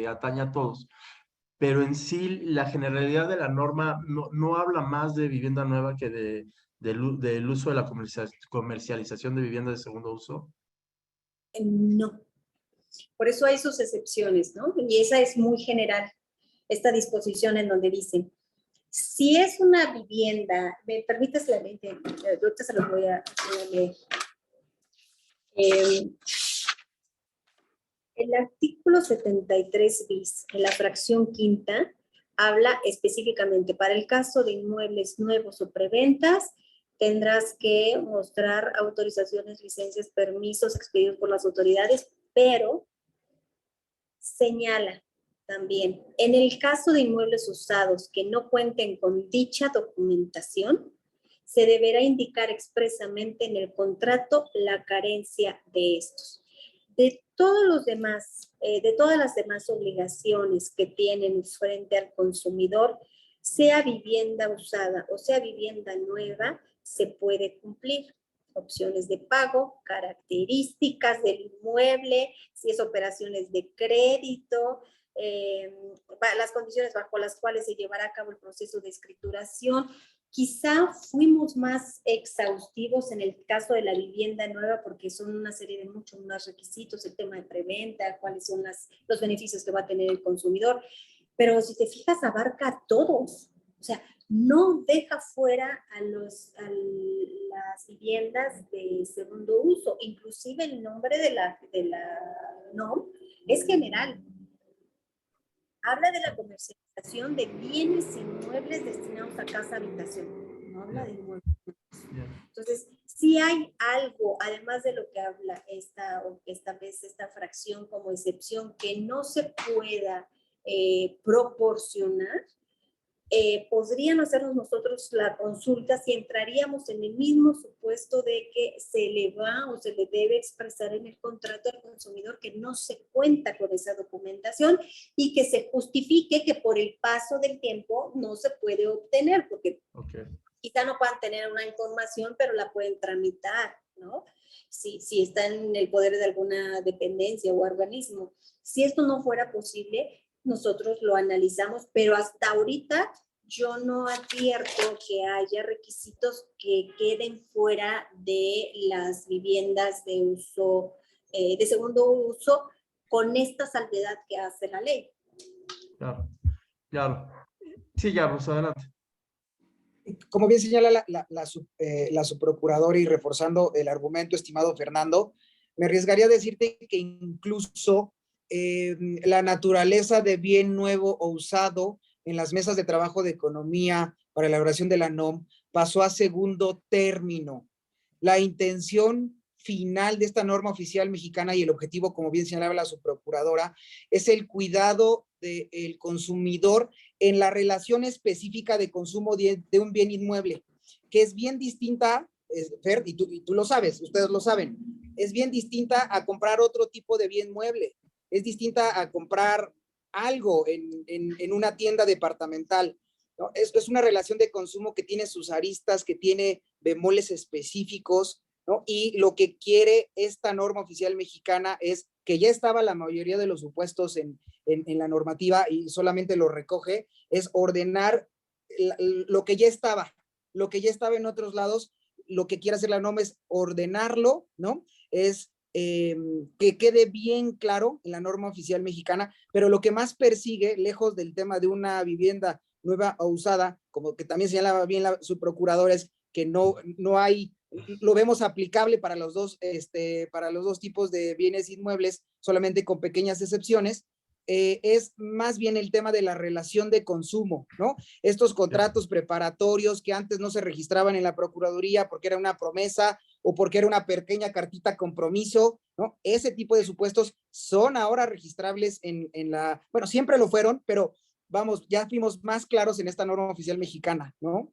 atañe a todos, pero en sí la generalidad de la norma no habla más de vivienda nueva que del uso de la comercialización de vivienda de segundo uso. No. Por eso hay sus excepciones, ¿no? Y esa es muy general, esta disposición en donde dicen, si es una vivienda, me permites la mente, ahorita se los voy a leer. El artículo 73 bis, en la fracción quinta, habla específicamente para el caso de inmuebles nuevos o preventas, tendrás que mostrar autorizaciones, licencias, permisos expedidos por las autoridades, pero señala también, en el caso de inmuebles usados que no cuenten con dicha documentación, se deberá indicar expresamente en el contrato la carencia de estos. De todos los demás, de todas las demás obligaciones que tienen frente al consumidor, sea vivienda usada o sea vivienda nueva, se puede cumplir. Opciones de pago, características del inmueble, si es operaciones de crédito, las condiciones bajo las cuales se llevará a cabo el proceso de escrituración. Quizá fuimos más exhaustivos en el caso de la vivienda nueva porque son una serie de muchos más requisitos, el tema de preventa, cuáles son los beneficios que va a tener el consumidor, pero si te fijas abarca a todos, o sea, no deja fuera a las viviendas de segundo uso, inclusive el nombre de la NOM es general. Habla de la comercialización de bienes inmuebles destinados a casa habitación, no habla de inmuebles. Entonces, si hay algo, además de lo que habla esta fracción como excepción, que no se pueda proporcionar, podrían hacernos nosotros la consulta si entraríamos en el mismo supuesto de que se le va o se le debe expresar en el contrato al consumidor que no se cuenta con esa documentación y que se justifique que por el paso del tiempo no se puede obtener, porque quizá no puedan tener una información, pero la pueden tramitar, ¿no? Si está en el poder de alguna dependencia o organismo. Si esto no fuera posible, nosotros lo analizamos, pero hasta ahorita yo no advierto que haya requisitos que queden fuera de las viviendas de uso, de segundo uso, con esta salvedad que hace la ley. Claro, claro. Sí, ya, Rosa, adelante. Como bien señala la subprocuradora y reforzando el argumento, estimado Fernando, me arriesgaría a decirte que incluso la naturaleza de bien nuevo o usado en las mesas de trabajo de economía para la elaboración de la NOM pasó a segundo término. La intención final de esta norma oficial mexicana y el objetivo, como bien señalaba la subprocuradora, es el cuidado del consumidor en la relación específica de consumo de un bien inmueble, que es bien distinta, Fer, y tú lo sabes, ustedes lo saben, es bien distinta a comprar otro tipo de bien mueble, es distinta a comprar algo en una tienda departamental, ¿no? Es una relación de consumo que tiene sus aristas, que tiene bemoles específicos, ¿no? Y lo que quiere esta norma oficial mexicana es que ya estaba la mayoría de los supuestos en la normativa y solamente lo recoge, es ordenar lo que ya estaba en otros lados, lo que quiere hacer la norma es ordenarlo, ¿no? Es que quede bien claro en la norma oficial mexicana, pero lo que más persigue, lejos del tema de una vivienda nueva o usada, como que también señalaba bien su procuradora, es que no hay, lo vemos aplicable para los dos tipos de bienes inmuebles, solamente con pequeñas excepciones, es más bien el tema de la relación de consumo, ¿no? Estos contratos preparatorios que antes no se registraban en la Procuraduría porque era una promesa o porque era una pequeña cartita compromiso, ¿no? Ese tipo de supuestos son ahora registrables en la, bueno, siempre lo fueron, pero vamos, ya fuimos más claros en esta norma oficial mexicana, ¿no?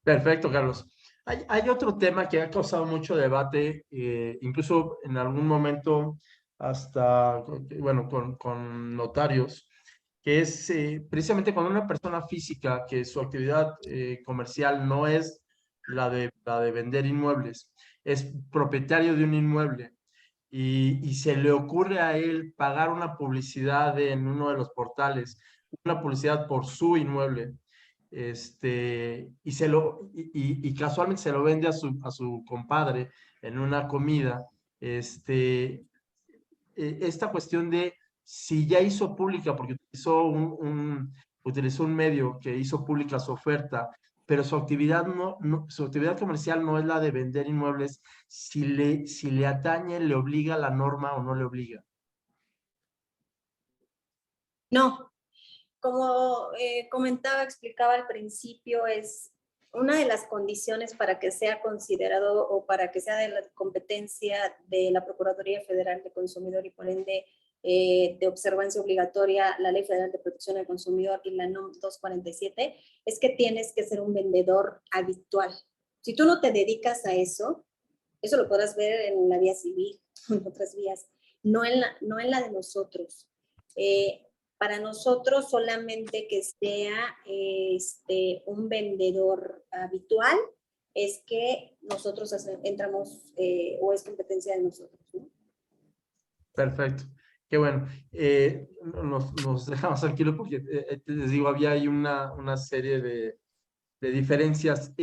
Perfecto, Carlos. Hay otro tema que ha causado mucho debate, incluso en algún momento hasta, bueno, con notarios, que es precisamente cuando una persona física que su actividad comercial no es la de vender inmuebles, es propietario de un inmueble y se le ocurre a él pagar una publicidad en uno de los portales, una publicidad por su inmueble, y casualmente se lo vende a su compadre en una comida, esta cuestión de si ya hizo pública, porque utilizó un medio que hizo pública su oferta, pero su actividad su actividad comercial no es la de vender inmuebles, si le atañe, le obliga la norma o no le obliga. No, como explicaba al principio, es una de las condiciones para que sea considerado o para que sea de la competencia de la Procuraduría Federal de Consumidor y por ende de observancia obligatoria la Ley Federal de Protección al Consumidor y la NOM 247, es que tienes que ser un vendedor habitual. Si tú no te dedicas a eso lo podrás ver en la vía civil, en otras vías, no en la de nosotros. Para nosotros solamente que sea un vendedor habitual es que nosotros entramos o es competencia de nosotros, ¿no? Perfecto. Qué bueno. Nos dejamos tranquilos porque les digo, había ahí una serie de diferencias.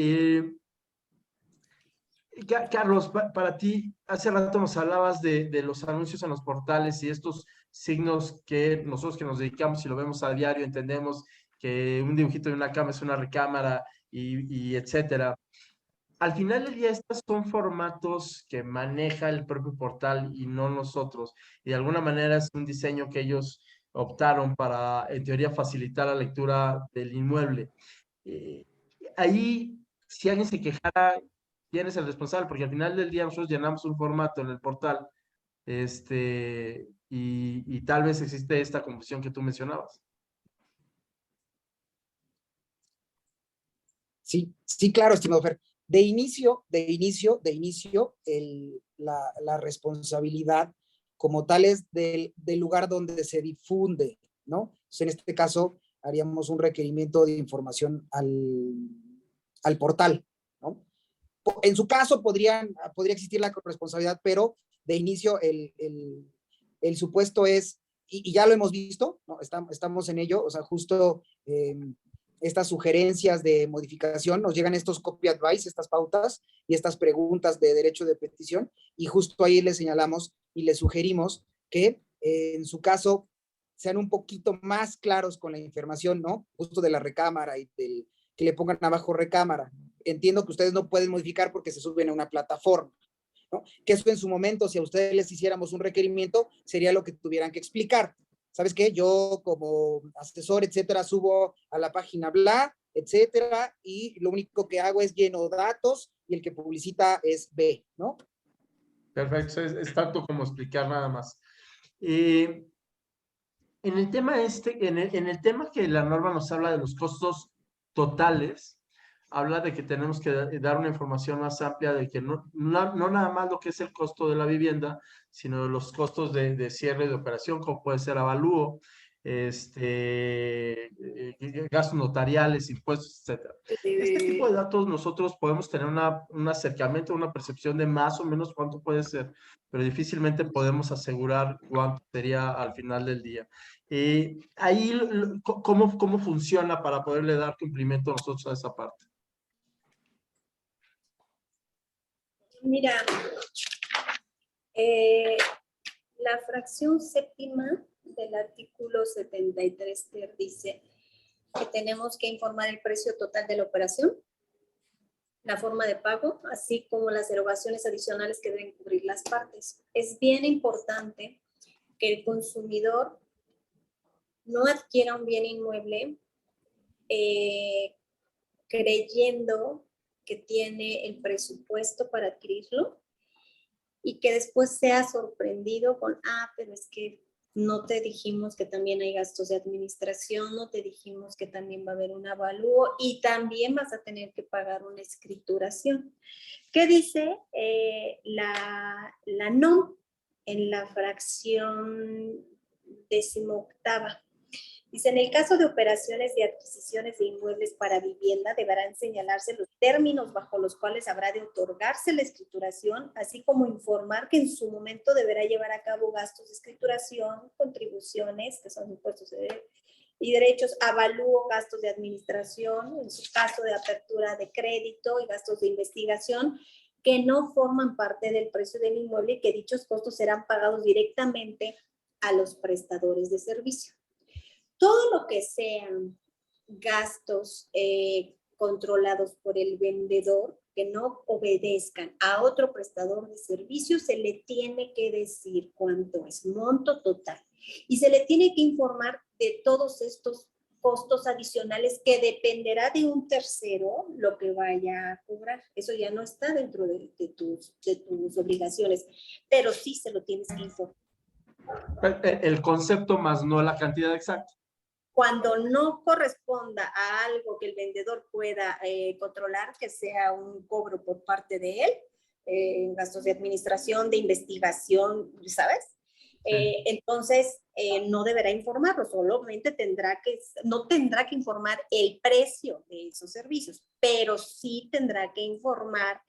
Carlos, para ti, hace rato nos hablabas de los anuncios en los portales y estos signos que nosotros que nos dedicamos y lo vemos a diario, entendemos que un dibujito de una cama es una recámara y etcétera. Al final del día, estos son formatos que maneja el propio portal y no nosotros. Y de alguna manera es un diseño que ellos optaron para, en teoría, facilitar la lectura del inmueble. Eh, Ahí, si alguien se quejara, ¿quién es el responsable? Porque al final del día nosotros llenamos un formato en el portal, y tal vez existe esta confusión que tú mencionabas. Sí, sí, claro, estimado Fer. De inicio, la responsabilidad como tal es del lugar donde se difunde, ¿no? Entonces, en este caso, haríamos un requerimiento de información al portal, ¿no? En su caso, podría existir la responsabilidad, pero de inicio el supuesto es, y ya lo hemos visto, ¿no? Estamos en ello, o sea, justo estas sugerencias de modificación, nos llegan estos copy advice, estas pautas y estas preguntas de derecho de petición, y justo ahí les señalamos y les sugerimos que en su caso sean un poquito más claros con la información, ¿no? Justo de la recámara y que le pongan abajo recámara. Entiendo que ustedes no pueden modificar porque se suben a una plataforma, ¿no? Que eso en su momento, si a ustedes les hiciéramos un requerimiento, sería lo que tuvieran que explicar. ¿Sabes qué? Yo como asesor, etcétera, subo a la página bla, etcétera, y lo único que hago es lleno datos y el que publicita es B, ¿no? Perfecto, es tanto como explicar nada más. En el tema en el tema que la norma nos habla de los costos totales, habla de que tenemos que dar una información más amplia de que no nada más lo que es el costo de la vivienda, sino los costos de cierre de operación, como puede ser avalúo, gastos notariales, impuestos, etcétera. Este tipo de datos nosotros podemos tener un acercamiento, una percepción de más o menos cuánto puede ser, pero difícilmente podemos asegurar cuánto sería al final del día. Ahí, ¿cómo funciona para poderle dar cumplimiento nosotros a esa parte? Mira, la fracción séptima del artículo 73 dice que tenemos que informar el precio total de la operación, la forma de pago, así como las erogaciones adicionales que deben cubrir las partes. Es bien importante que el consumidor no adquiera un bien inmueble creyendo que tiene el presupuesto para adquirirlo y que después sea sorprendido con, pero es que no te dijimos que también hay gastos de administración, no te dijimos que también va a haber un avalúo y también vas a tener que pagar una escrituración. ¿Qué dice la NOM en la fracción 18ª? Dice, en el caso de operaciones de adquisiciones de inmuebles para vivienda, deberán señalarse los términos bajo los cuales habrá de otorgarse la escrituración, así como informar que en su momento deberá llevar a cabo gastos de escrituración, contribuciones, que son impuestos y derechos, avalúo, gastos de administración, en su caso de apertura de crédito y gastos de investigación, que no forman parte del precio del inmueble y que dichos costos serán pagados directamente a los prestadores de servicio. Todo lo que sean gastos controlados por el vendedor que no obedezcan a otro prestador de servicios, se le tiene que decir cuánto es, monto total. Y se le tiene que informar de todos estos costos adicionales que dependerá de un tercero lo que vaya a cobrar. Eso ya no está dentro de tus obligaciones, pero sí se lo tienes que informar. El concepto más no la cantidad exacta. Cuando no corresponda a algo que el vendedor pueda controlar, que sea un cobro por parte de él, gastos de administración, de investigación, ¿sabes? Entonces, no deberá informarlo, solamente no tendrá que informar el precio de esos servicios, pero sí tendrá que informar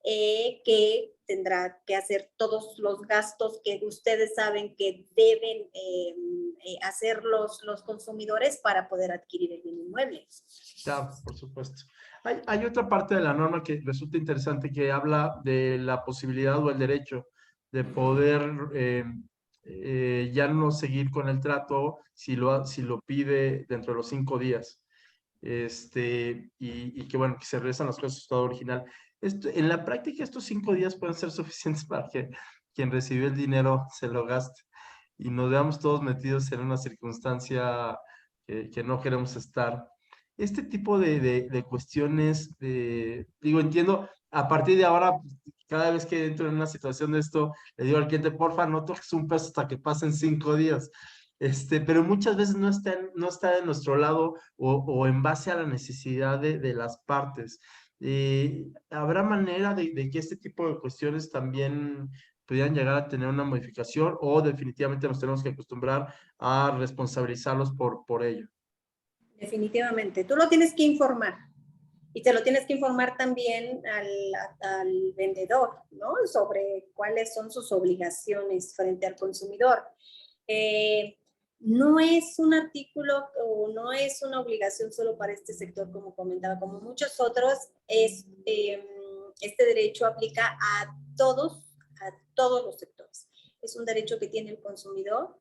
que tendrá que hacer todos los gastos que ustedes saben que deben hacer los consumidores para poder adquirir el bien inmueble. Claro, por supuesto. Hay otra parte de la norma que resulta interesante que habla de la posibilidad o el derecho de poder ya no seguir con el trato si lo pide dentro de los 5 días. Y que bueno, que se regresan las cosas a su estado original. En la práctica, estos 5 días pueden ser suficientes para que quien recibió el dinero se lo gaste y nos veamos todos metidos en una circunstancia que no queremos estar. Este tipo de cuestiones, digo, entiendo, a partir de ahora, cada vez que entro en una situación de esto, le digo al cliente, porfa, no toques un peso hasta que pasen 5 días. Pero muchas veces no está de nuestro lado o en base a la necesidad de las partes. ¿Habrá manera de que este tipo de cuestiones también pudieran llegar a tener una modificación o definitivamente nos tenemos que acostumbrar a responsabilizarlos por ello? Definitivamente, tú lo tienes que informar y te lo tienes que informar también al vendedor, ¿no? Sobre cuáles son sus obligaciones frente al consumidor. No es un artículo o no es una obligación solo para este sector, como comentaba, como muchos otros, este derecho aplica a todos los sectores. Es un derecho que tiene el consumidor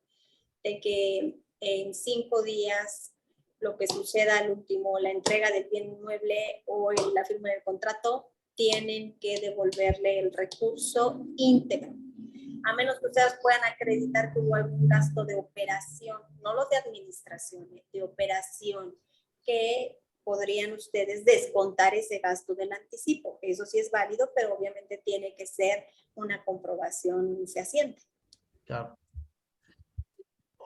de que en 5 días lo que suceda al último, la entrega del bien inmueble o la firma del contrato, tienen que devolverle el recurso íntegro. A menos que ustedes puedan acreditar que hubo algún gasto de operación, no los de administración, de operación, que podrían ustedes descontar ese gasto del anticipo. Eso sí es válido, pero obviamente tiene que ser una comprobación fehaciente. Claro.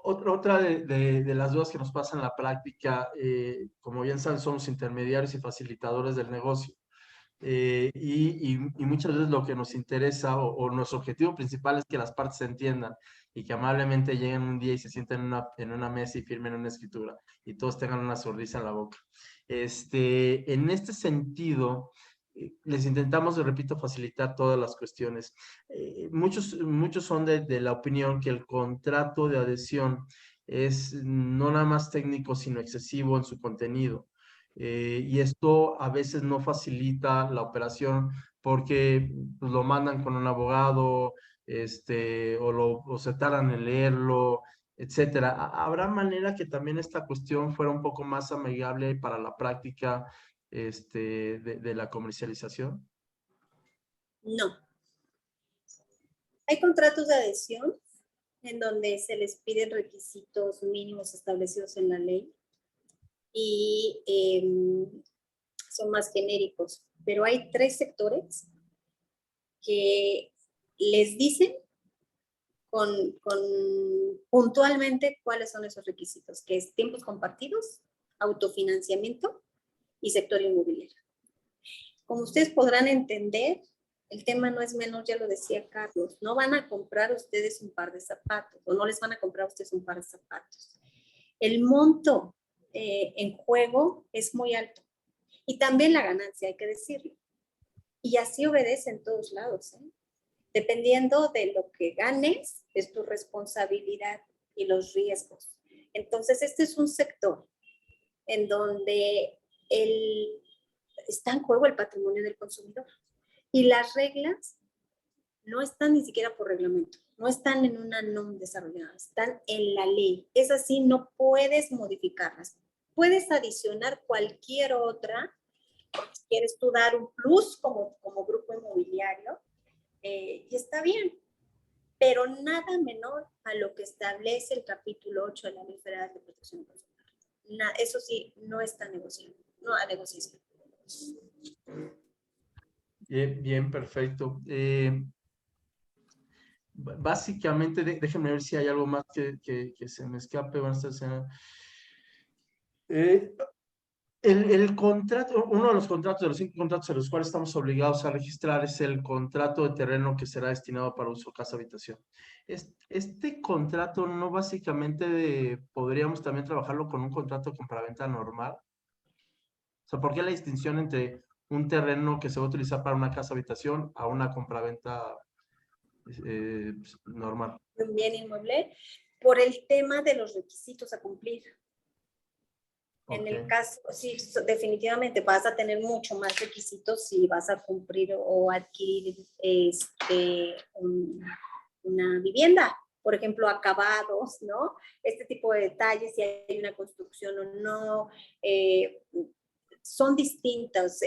Otra de las dudas que nos pasa en la práctica, como bien saben, somos intermediarios y facilitadores del negocio. Y muchas veces lo que nos interesa o nuestro objetivo principal es que las partes se entiendan y que amablemente lleguen un día y se sienten en una mesa y firmen una escritura y todos tengan una sonrisa en la boca. En este sentido, les intentamos, repito, facilitar todas las cuestiones. Muchos son de la opinión que el contrato de adhesión es no nada más técnico, sino excesivo en su contenido. Y esto a veces no facilita la operación porque pues, lo mandan con un abogado, o se tardan en leerlo, etcétera. ¿Habrá manera que también esta cuestión fuera un poco más amigable para la práctica de la comercialización? No. Hay contratos de adhesión en donde se les piden requisitos mínimos establecidos en la ley y son más genéricos. Pero hay 3 sectores que les dicen puntualmente cuáles son esos requisitos, que es tiempos compartidos, autofinanciamiento y sector inmobiliario. Como ustedes podrán entender, el tema no es menor, ya lo decía Carlos, no van a comprar ustedes un par de zapatos o no les van a comprar a ustedes un par de zapatos. El monto en juego es muy alto y también la ganancia, hay que decirlo. Y así obedece en todos lados, ¿eh? Dependiendo de lo que ganes, es tu responsabilidad y los riesgos. Entonces, este es un sector en donde está en juego el patrimonio del consumidor. Y las reglas no están ni siquiera por reglamento, no están en una NOM desarrollada, están en la ley. Es así, no puedes modificarlas. Puedes adicionar cualquier otra, si quieres tú dar un plus como grupo inmobiliario, y está bien, pero nada menor a lo que establece el capítulo 8 de la Ley Federal de Protección del Consumidor. Eso sí, no está negociando, no a negociación. Bien, perfecto. Básicamente, déjenme ver si hay algo más que se me escape. El contrato, uno de los contratos, de los 5 contratos en los cuales estamos obligados a registrar es el contrato de terreno que será destinado para uso casa-habitación. Este contrato no básicamente podríamos también trabajarlo con un contrato de compraventa normal. O sea, ¿por qué la distinción entre un terreno que se va a utilizar para una casa-habitación a una compraventa normal? Un bien inmueble, por el tema de los requisitos a cumplir. En el caso, sí, definitivamente vas a tener mucho más requisitos si vas a cumplir o adquirir una vivienda. Por ejemplo, acabados, ¿no? Este tipo de detalles, si hay una construcción o no, son distintos.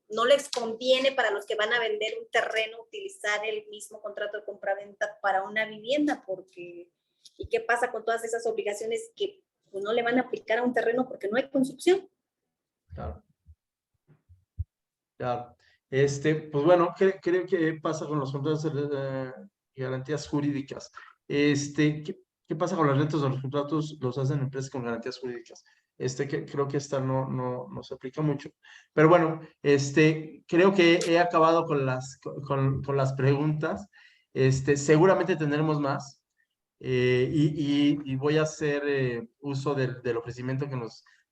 No les conviene para los que van a vender un terreno utilizar el mismo contrato de compraventa para una vivienda, porque ¿y qué pasa con todas esas obligaciones que pues, no le van a aplicar a un terreno porque no hay construcción? Claro. Claro. Pues bueno, creo que pasa con los contratos y garantías jurídicas. ¿Qué pasa con las rentas de los contratos? Los hacen empresas con garantías jurídicas. Creo que esta no se aplica mucho. Pero bueno, creo que he acabado con con las preguntas. Seguramente tendremos más. Y voy a hacer uso del ofrecimiento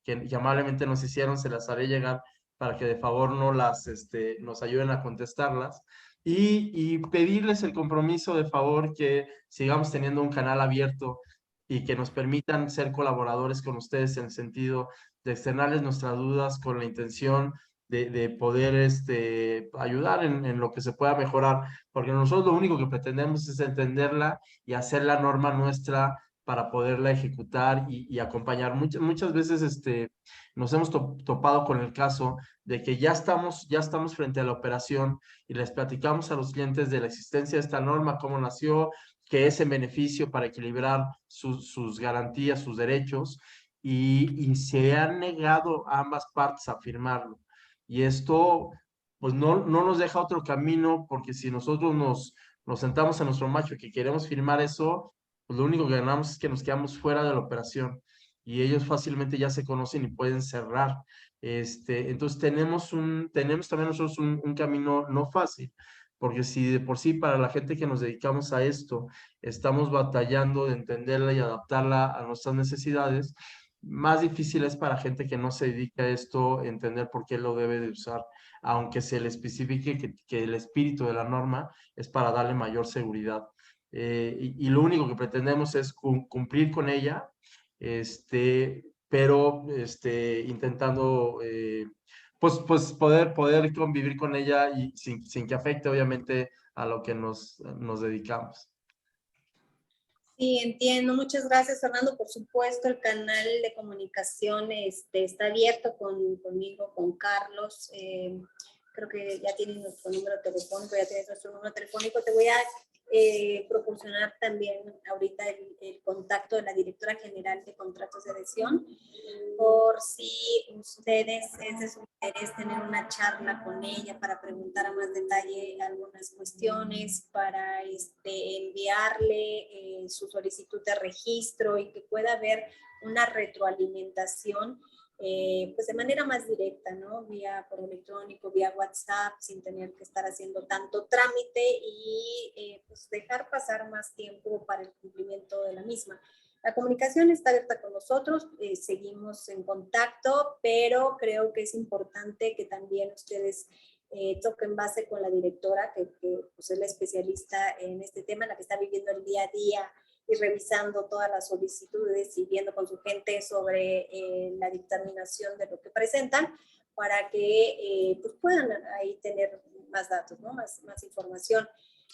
que amablemente nos hicieron, se las haré llegar para que de favor nos ayuden a contestarlas y pedirles el compromiso de favor que sigamos teniendo un canal abierto y que nos permitan ser colaboradores con ustedes en el sentido de externarles nuestras dudas con la intención de poder ayudar en lo que se pueda mejorar, porque nosotros lo único que pretendemos es entenderla y hacer la norma nuestra para poderla ejecutar y acompañar. Muchas veces nos hemos topado con el caso de que ya estamos frente a la operación y les platicamos a los clientes de la existencia de esta norma, cómo nació, que es en beneficio para equilibrar sus garantías, sus derechos, y se han negado a ambas partes a firmarlo. Y esto, pues no nos deja otro camino, porque si nosotros nos sentamos en nuestro macho que queremos firmar eso, pues lo único que ganamos es que nos quedamos fuera de la operación y ellos fácilmente ya se conocen y pueden cerrar. Entonces tenemos también nosotros un camino no fácil, porque si de por sí para la gente que nos dedicamos a esto estamos batallando de entenderla y adaptarla a nuestras necesidades, más difícil es para gente que no se dedica a esto entender por qué lo debe de usar, aunque se le especifique que el espíritu de la norma es para darle mayor seguridad. Y lo único que pretendemos es cumplir con ella, pero intentando pues poder convivir con ella y sin que afecte obviamente a lo que nos dedicamos. Sí, entiendo. Muchas gracias, Fernando. Por supuesto, el canal de comunicación está abierto conmigo, con Carlos. Creo que ya tienes nuestro número telefónico, ya tienes nuestro número telefónico. Te voy a proporcionar también ahorita el contacto de la directora general de contratos de adhesión, por si ustedes es de su interés tener una charla con ella para preguntar a más detalle algunas cuestiones, para enviarle su solicitud de registro y que pueda haber una retroalimentación pues de manera más directa, ¿no? Vía correo electrónico, vía WhatsApp, sin tener que estar haciendo tanto trámite y pues dejar pasar más tiempo para el cumplimiento de la misma. La comunicación está abierta con nosotros, seguimos en contacto, pero creo que es importante que también ustedes toquen base con la directora, que pues es la especialista en este tema, la que está viviendo el día a día y revisando todas las solicitudes y viendo con su gente sobre la dictaminación de lo que presentan, para que pues puedan ahí tener más datos, ¿no? más información.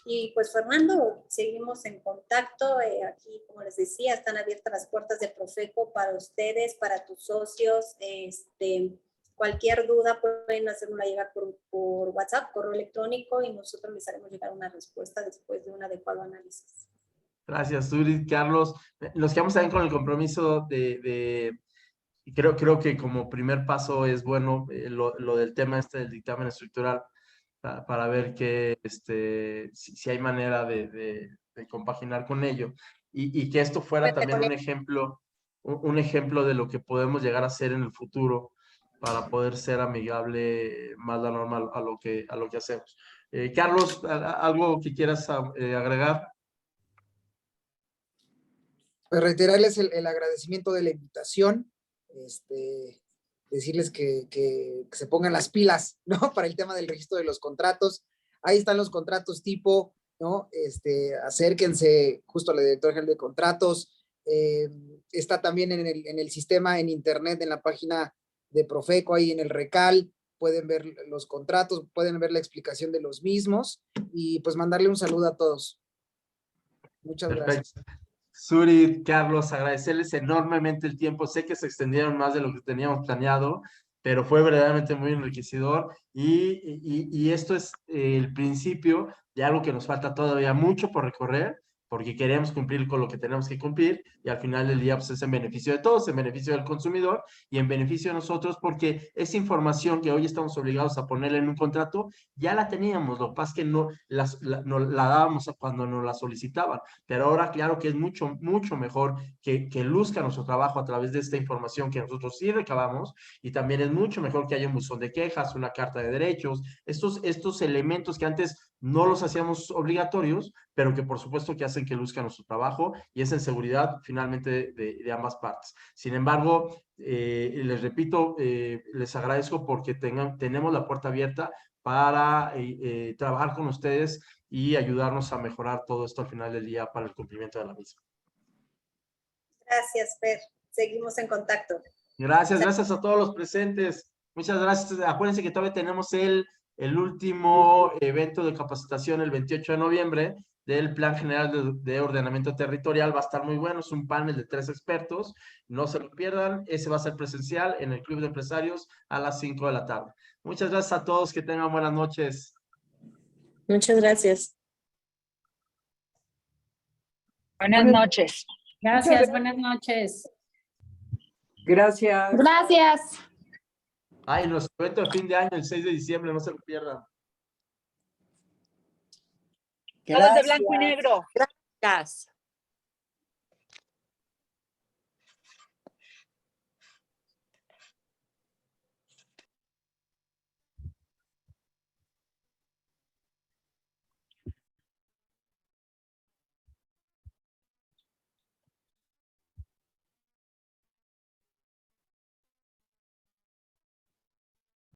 Y pues Fernando, seguimos en contacto. Aquí, como les decía, están abiertas las puertas de Profeco para ustedes, para tus socios. Cualquier duda pueden hacernosla llegar por WhatsApp, correo electrónico, y nosotros les haremos llegar una respuesta después de un adecuado análisis. Gracias, Suri, Carlos. Nos quedamos también con el compromiso y creo que como primer paso es bueno lo del tema del dictamen estructural para ver que si hay manera de compaginar con ello y que esto fuera también un ejemplo de lo que podemos llegar a hacer en el futuro para poder ser amigable más la norma a lo que hacemos. Carlos, ¿algo que quieras agregar? Pues reiterarles el agradecimiento de la invitación, decirles que se pongan las pilas, ¿no? Para el tema del registro de los contratos. Ahí están los contratos tipo, ¿no? Acérquense justo a la directora general de contratos. Está también en el sistema, en internet, en la página de Profeco, ahí en el RECAL, pueden ver los contratos, pueden ver la explicación de los mismos y pues mandarle un saludo a todos. Muchas gracias. Suri, Carlos, agradecerles enormemente el tiempo. Sé que se extendieron más de lo que teníamos planeado, pero fue verdaderamente muy enriquecedor y esto es el principio de algo que nos falta todavía mucho por recorrer, porque queremos cumplir con lo que tenemos que cumplir y al final del día pues es en beneficio de todos, en beneficio del consumidor y en beneficio de nosotros, porque esa información que hoy estamos obligados a ponerle en un contrato ya la teníamos, lo que pasa es que no la dábamos cuando nos la solicitaban, pero ahora claro que es mucho mejor que luzca nuestro trabajo a través de esta información que nosotros sí recabamos, y también es mucho mejor que haya un buzón de quejas, una carta de derechos, estos elementos que antes no los hacíamos obligatorios, pero que por supuesto que hacen que luzca nuestro trabajo y es en seguridad finalmente de ambas partes. Sin embargo, les repito, les agradezco porque tenemos la puerta abierta para trabajar con ustedes y ayudarnos a mejorar todo esto al final del día para el cumplimiento de la misma. Gracias, Fer. Seguimos en contacto. Gracias a todos los presentes. Muchas gracias. Acuérdense que todavía tenemos el último evento de capacitación el 28 de noviembre del Plan General de Ordenamiento Territorial. Va a estar muy bueno. Es un panel de 3 expertos. No se lo pierdan. Ese va a ser presencial en el Club de Empresarios a las 5 de la tarde. Muchas gracias a todos. Que tengan buenas noches. Muchas gracias. Buenas noches. Gracias, buenas noches. Gracias. Gracias. Ay, nuestro evento de fin de año, el 6 de diciembre, no se lo pierdan. Todos de blanco y negro. Gracias.